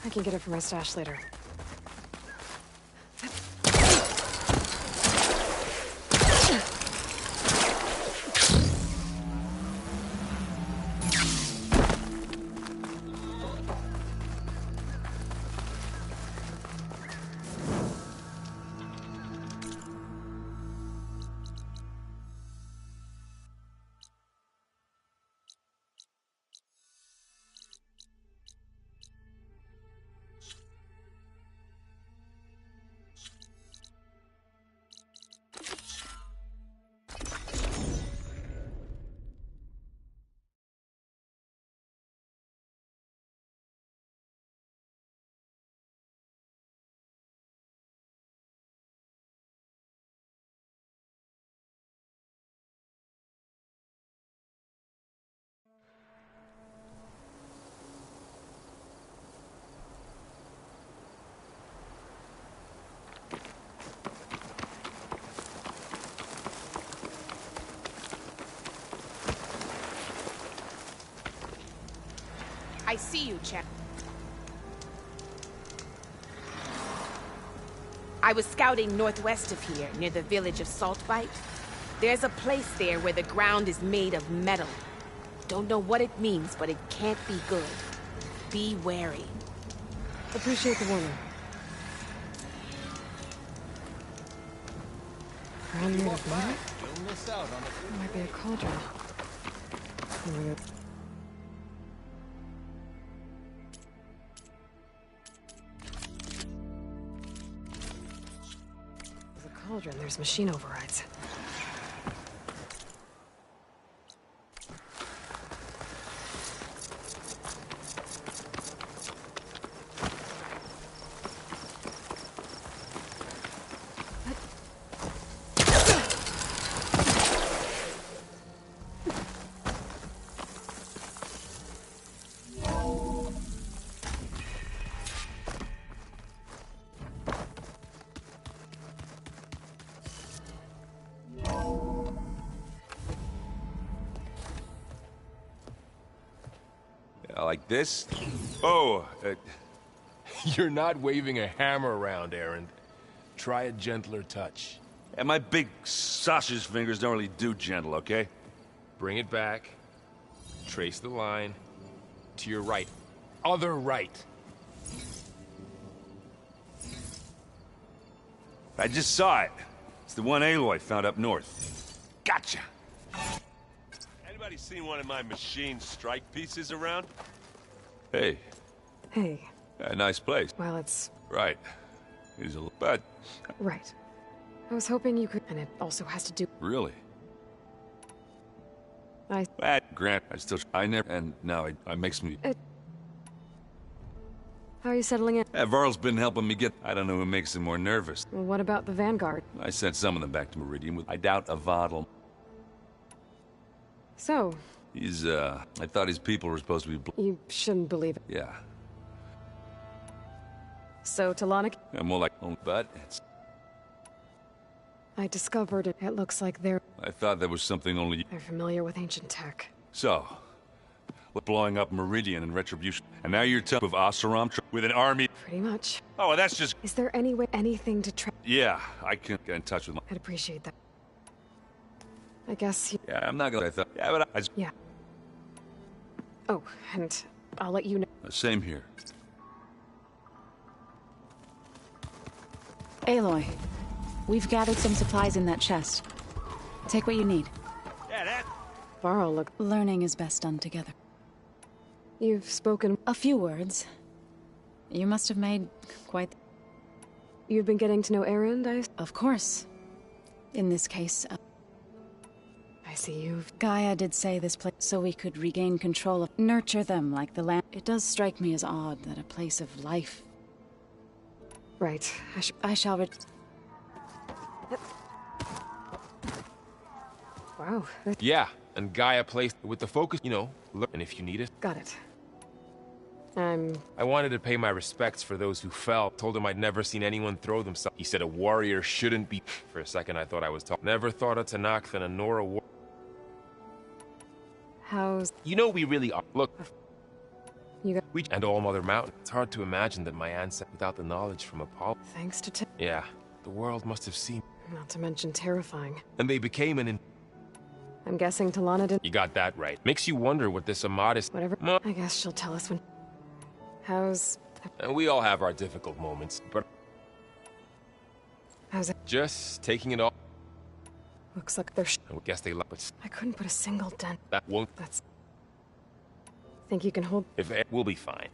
I can get it from my stash later. I see you, Chad. I was scouting northwest of here, near the village of Saltbite. There's a place there where the ground is made of metal. Don't know what it means, but it can't be good. Be wary. Appreciate the warning. Ground made of metal? You'll miss out on It might be a cauldron. Or a- Cauldron, there's machine overrides. Like this? Oh, you're not waving a hammer around, Erend. Try a gentler touch. And my big sausage fingers don't really do gentle, okay? Bring it back. Trace the line. To your right. Other right. I just saw it. It's the one Aloy found up north. Gotcha! Anybody seen one of my machine strike pieces around? Hey. Hey. Nice place. Well, it's... Right. It is a little bad. Right. I was hoping you could... And it also has to do... Really? I... Grant, I never... And now I make some... How are you settling in? Varl's been helping me get... I don't know who makes him more nervous. Well, what about the Vanguard? I sent some of them back to Meridian. I doubt Avad'll... So... He's, I thought his people were supposed to be... You shouldn't believe it. Yeah. So, Talanic? I'm more like... Oh, but it's... I discovered it. It looks like they're... I thought there was something only... They're familiar with ancient tech. So... We're blowing up Meridian in retribution. And now you're top of Oseram with an army... Pretty much. Oh, well, that's just... Is there any way... anything to try... Yeah, I can get in touch with my... I'd appreciate that. I guess you... Yeah, I'm not gonna... I thought... Yeah, but I... Yeah. Oh, and I'll let you know. Same here. Aloy, we've gathered some supplies in that chest. Take what you need. Yeah, that... Varl, look... Learning is best done together. You've spoken... A few words. You must have made quite... You've been getting to know Erend, Of course. In this case... I see you've... Gaia did say this place so we could regain control of... Nurture them like the land... It does strike me as odd that a place of life... Right. I shall... Wow. Yeah, and Gaia placed with the focus, you know, look, and if you need it. Got it. I wanted to pay my respects for those who fell. Told him I'd never seen anyone throw themselves. He said a warrior shouldn't be... For a second I thought I was talking. Never thought of Tenakth and a Nora war... How's... You know we really are. Look. And All Mother Mountain. It's hard to imagine that my ancestors without the knowledge from Apollo. Thanks to Yeah, the world must have seen. Not to mention terrifying. And they became I'm guessing Talana didn't. You got that right. Makes you wonder what this Amadis. Whatever. I guess she'll tell us when. How's. And we all have our difficult moments, but. How's it? Just taking it all. Looks like they're. I guess they love it. I couldn't put a single dent. That won't. That's. Think you can hold. If it, we'll be fine.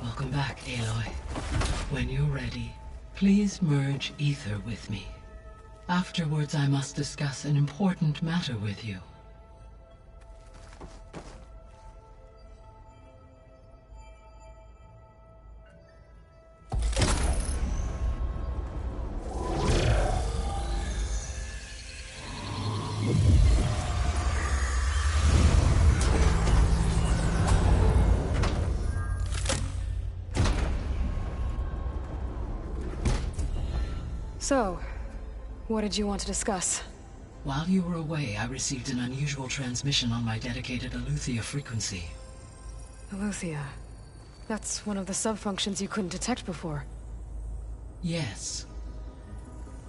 Welcome back, Aloy. When you're ready, please merge ether with me. Afterwards, I must discuss an important matter with you. So, what did you want to discuss? While you were away, I received an unusual transmission on my dedicated Eleuthia frequency. Eleuthia. That's one of the sub-functions you couldn't detect before. Yes.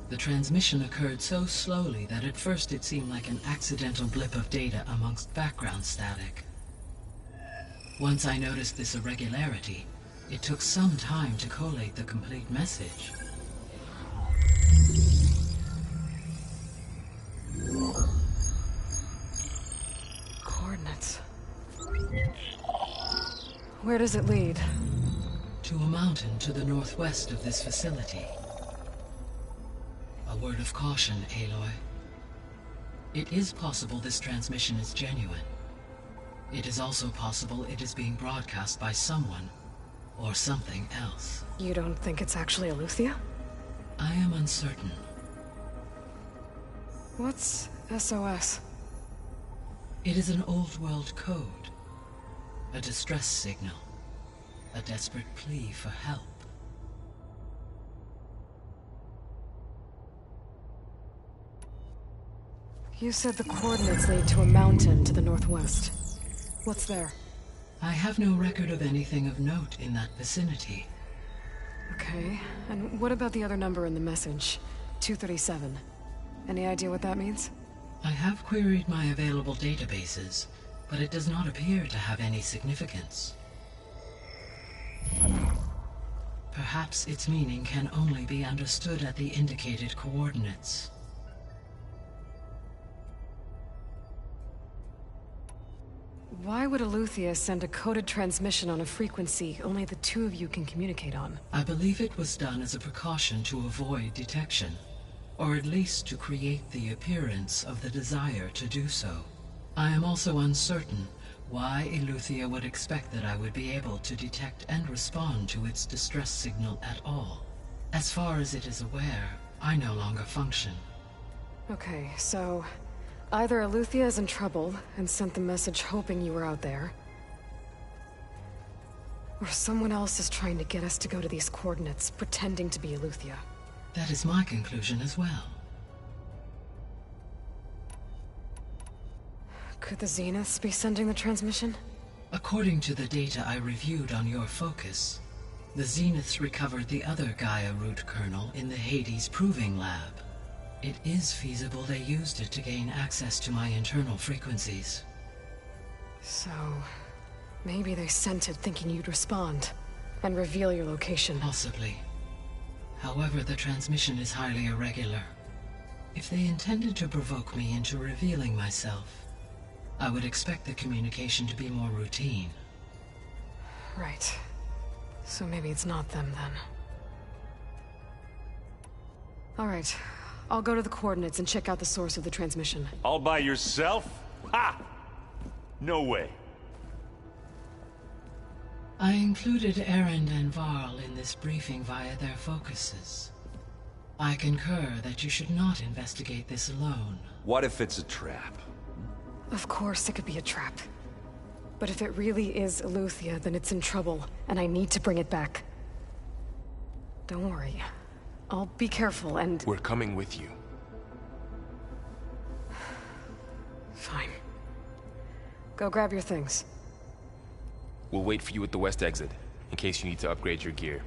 The transmission occurred so slowly that at first it seemed like an accidental blip of data amongst background static. Once I noticed this irregularity, it took some time to collate the complete message. Coordinates. Where does it lead? To a mountain to the northwest of this facility. A word of caution, Aloy. It is possible this transmission is genuine. It is also possible it is being broadcast by someone or something else. You don't think it's actually Eleuthia? I am uncertain. What's SOS? It is an old-world code. A distress signal. A desperate plea for help. You said the coordinates lead to a mountain to the northwest. What's there? I have no record of anything of note in that vicinity. Okay, and what about the other number in the message? 237. Any idea what that means? I have queried my available databases, but it does not appear to have any significance. Perhaps its meaning can only be understood at the indicated coordinates. Why would Eleuthia send a coded transmission on a frequency only the two of you can communicate on? I believe it was done as a precaution to avoid detection, or at least to create the appearance of the desire to do so. I am also uncertain why Eleuthia would expect that I would be able to detect and respond to its distress signal at all. As far as it is aware, I no longer function. Okay, so either Eleuthia is in trouble and sent the message hoping you were out there, or someone else is trying to get us to go to these coordinates, pretending to be Eleuthia. That is my conclusion as well. Could the Zeniths be sending the transmission? According to the data I reviewed on your focus, the Zeniths recovered the other Gaia root kernel in the Hades Proving Lab. It is feasible they used it to gain access to my internal frequencies. So, maybe they sent it thinking you'd respond and reveal your location. Possibly. However, the transmission is highly irregular. If they intended to provoke me into revealing myself, I would expect the communication to be more routine. Right. So maybe it's not them then. Alright. I'll go to the coordinates and check out the source of the transmission. All by yourself? Ha! No way. I included Erend and Varl in this briefing via their focuses. I concur that you should not investigate this alone. What if it's a trap? Of course it could be a trap. But if it really is Eleuthia, then it's in trouble, and I need to bring it back. Don't worry. I'll be careful and... We're coming with you. Fine. Go grab your things. We'll wait for you at the west exit, in case you need to upgrade your gear.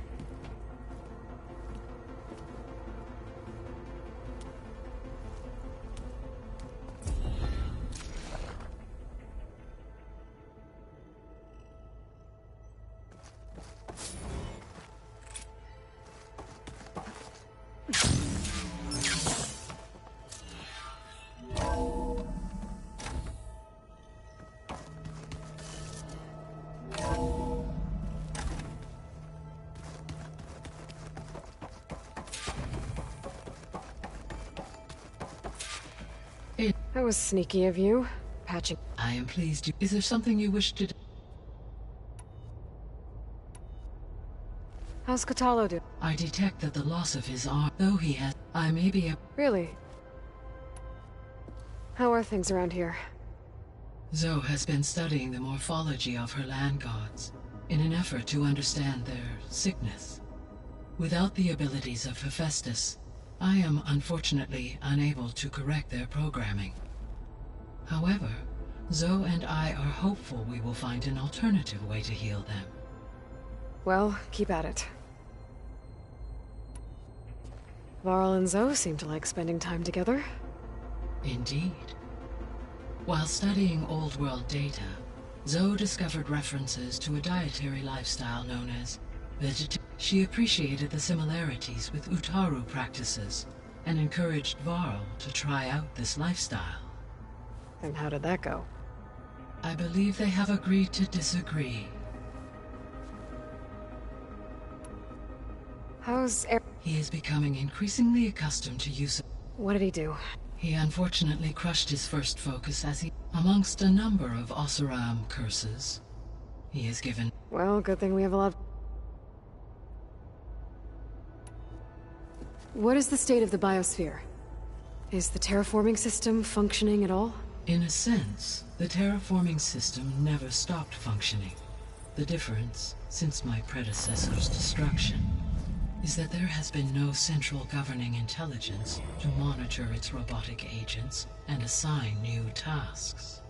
That was sneaky of you. Patching. I am pleased you... Is there something you wish to... How's Kotallo do? I detect that the loss of his arm, though he has... I may be a... Really? How are things around here? Zoe has been studying the morphology of her land gods, in an effort to understand their sickness. Without the abilities of Hephaestus, I am unfortunately unable to correct their programming. However, Zoe and I are hopeful we will find an alternative way to heal them. Well, keep at it. Varl and Zoe seem to like spending time together. Indeed. While studying Old World data, Zoe discovered references to a dietary lifestyle known as vegetarianism. She appreciated the similarities with Utaru practices and encouraged Varl to try out this lifestyle. And how did that go? I believe they have agreed to disagree. How's He is becoming increasingly accustomed to use of... What did he do? He unfortunately crushed his first focus as he... Amongst a number of Oseram curses, he is given... Well, good thing we have a lot... What is the state of the biosphere? Is the terraforming system functioning at all? In a sense, the terraforming system never stopped functioning. The difference, since my predecessor's destruction, is that there has been no central governing intelligence to monitor its robotic agents and assign new tasks.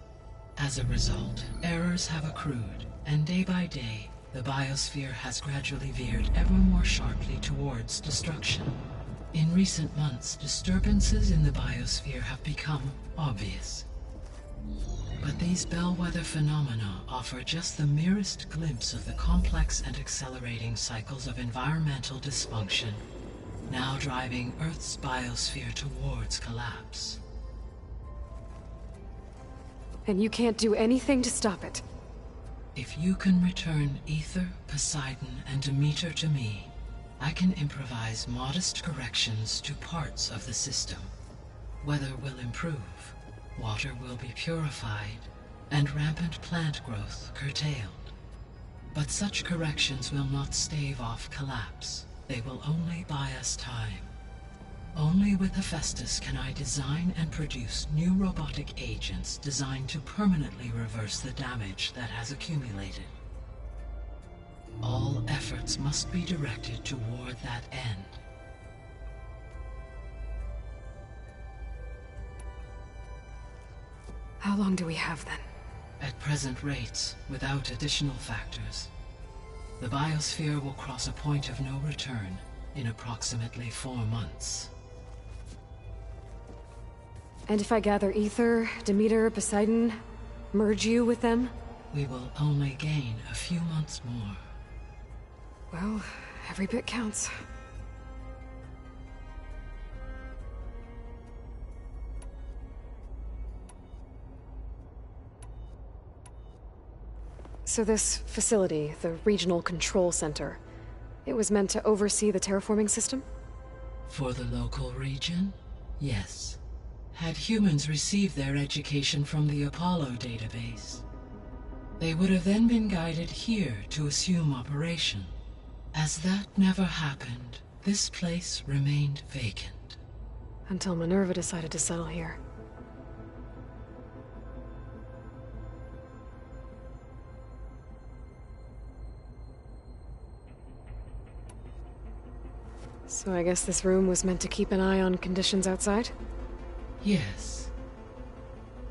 As a result, errors have accrued, and day by day, the biosphere has gradually veered ever more sharply towards destruction. In recent months, disturbances in the biosphere have become obvious. But these bellwether phenomena offer just the merest glimpse of the complex and accelerating cycles of environmental dysfunction, now driving Earth's biosphere towards collapse. And you can't do anything to stop it? If you can return Aether, Poseidon, and Demeter to me, I can improvise modest corrections to parts of the system. Weather will improve, water will be purified, and rampant plant growth curtailed. But such corrections will not stave off collapse. They will only buy us time. Only with Hephaestus can I design and produce new robotic agents designed to permanently reverse the damage that has accumulated. All efforts must be directed toward that end. How long do we have then? At present rates, without additional factors, the biosphere will cross a point of no return in approximately 4 months. And if I gather Aether, Demeter, Poseidon, merge you with them? We will only gain a few months more. Well, every bit counts. So this facility, the Regional Control Center, it was meant to oversee the terraforming system? For the local region, yes. Had humans received their education from the Apollo database, they would have then been guided here to assume operation. As that never happened, this place remained vacant. Until Minerva decided to settle here. So I guess this room was meant to keep an eye on conditions outside? Yes.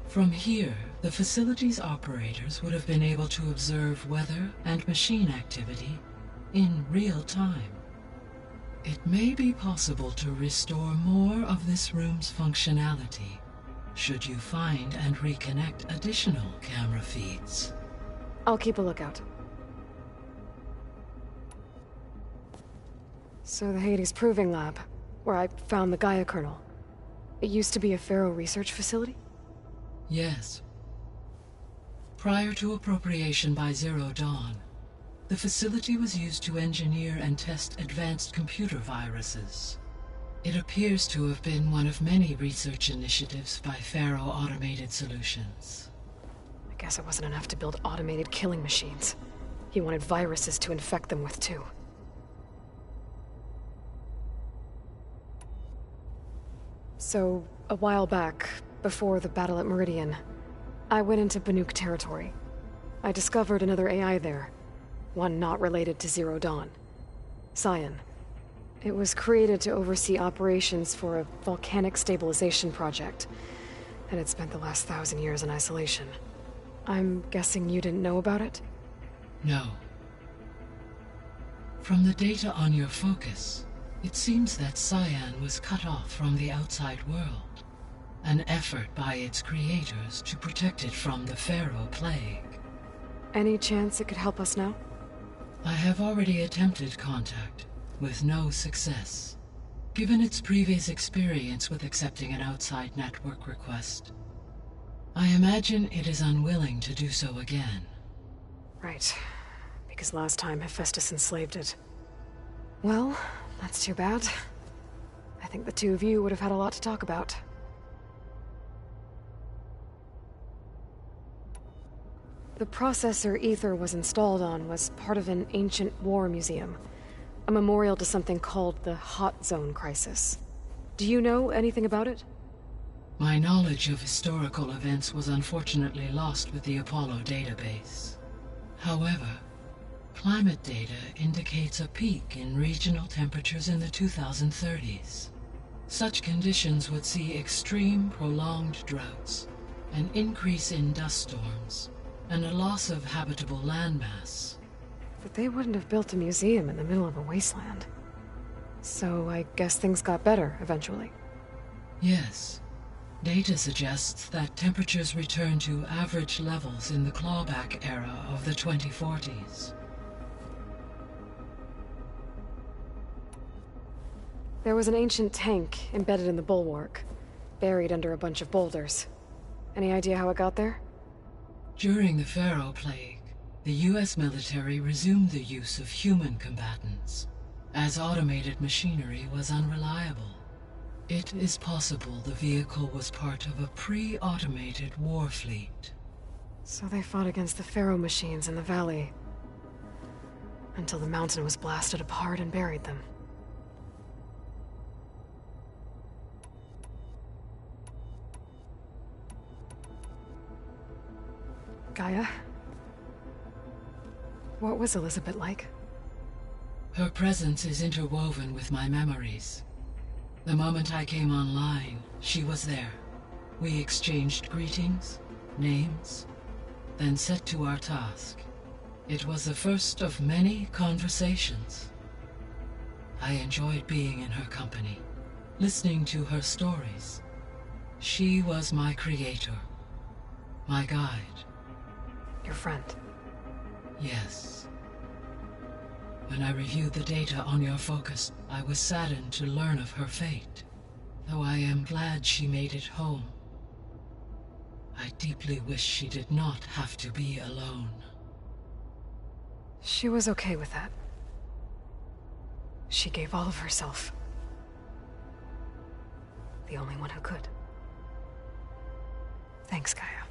From here, the facility's operators would have been able to observe weather and machine activity in real time. It may be possible to restore more of this room's functionality, should you find and reconnect additional camera feeds. I'll keep a lookout. So the Hades Proving Lab, where I found the Gaia kernel. It used to be a Pharaoh research facility? Yes. Prior to appropriation by Zero Dawn, the facility was used to engineer and test advanced computer viruses. It appears to have been one of many research initiatives by Pharaoh Automated Solutions. I guess it wasn't enough to build automated killing machines. He wanted viruses to infect them with, too. So, a while back, before the battle at Meridian, I went into Banuk territory. I discovered another AI there, one not related to Zero Dawn. Cyan. It was created to oversee operations for a volcanic stabilization project, and it spent the last 1,000 years in isolation. I'm guessing you didn't know about it? No. From the data on your focus, it seems that Cyan was cut off from the outside world, an effort by its creators to protect it from the Pharaoh Plague. Any chance it could help us now? I have already attempted contact, with no success. Given its previous experience with accepting an outside network request, I imagine it is unwilling to do so again. Right. Because last time Hephaestus enslaved it. Well, that's too bad. I think the two of you would have had a lot to talk about. The processor Ether was installed on was part of an ancient war museum. A memorial to something called the Hot Zone Crisis. Do you know anything about it? My knowledge of historical events was unfortunately lost with the Apollo database. However, climate data indicates a peak in regional temperatures in the 2030s. Such conditions would see extreme, prolonged droughts, an increase in dust storms, and a loss of habitable landmass. But they wouldn't have built a museum in the middle of a wasteland. So I guess things got better eventually. Yes. Data suggests that temperatures returned to average levels in the clawback era of the 2040s. There was an ancient tank embedded in the bulwark, buried under a bunch of boulders. Any idea how it got there? During the Pharaoh Plague, the US military resumed the use of human combatants, as automated machinery was unreliable. It is possible the vehicle was part of a pre-automated war fleet. So they fought against the Pharaoh machines in the valley, until the mountain was blasted apart and buried them. Gaia? What was Elizabeth like? Her presence is interwoven with my memories. The moment I came online, she was there. We exchanged greetings, names, then set to our task. It was the first of many conversations. I enjoyed being in her company, listening to her stories. She was my creator, my guide. Your friend? Yes. When I reviewed the data on your focus, I was saddened to learn of her fate, though I am glad she made it home. I deeply wish she did not have to be alone. She was okay with that. She gave all of herself. The only one who could. Thanks, Gaia.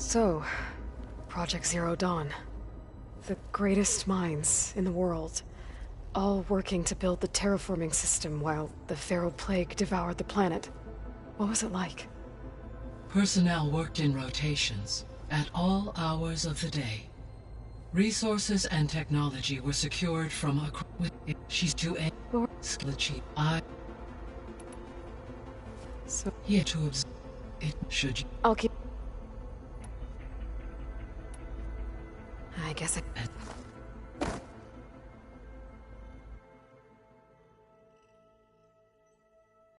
So, Project Zero Dawn. The greatest minds in the world, all working to build the terraforming system while the Pharaoh Plague devoured the planet. What was it like? Personnel worked in rotations, at all hours of the day. Resources and technology were secured from a... She's to a... So... Here to observe... It should you... I'll keep... I guess I...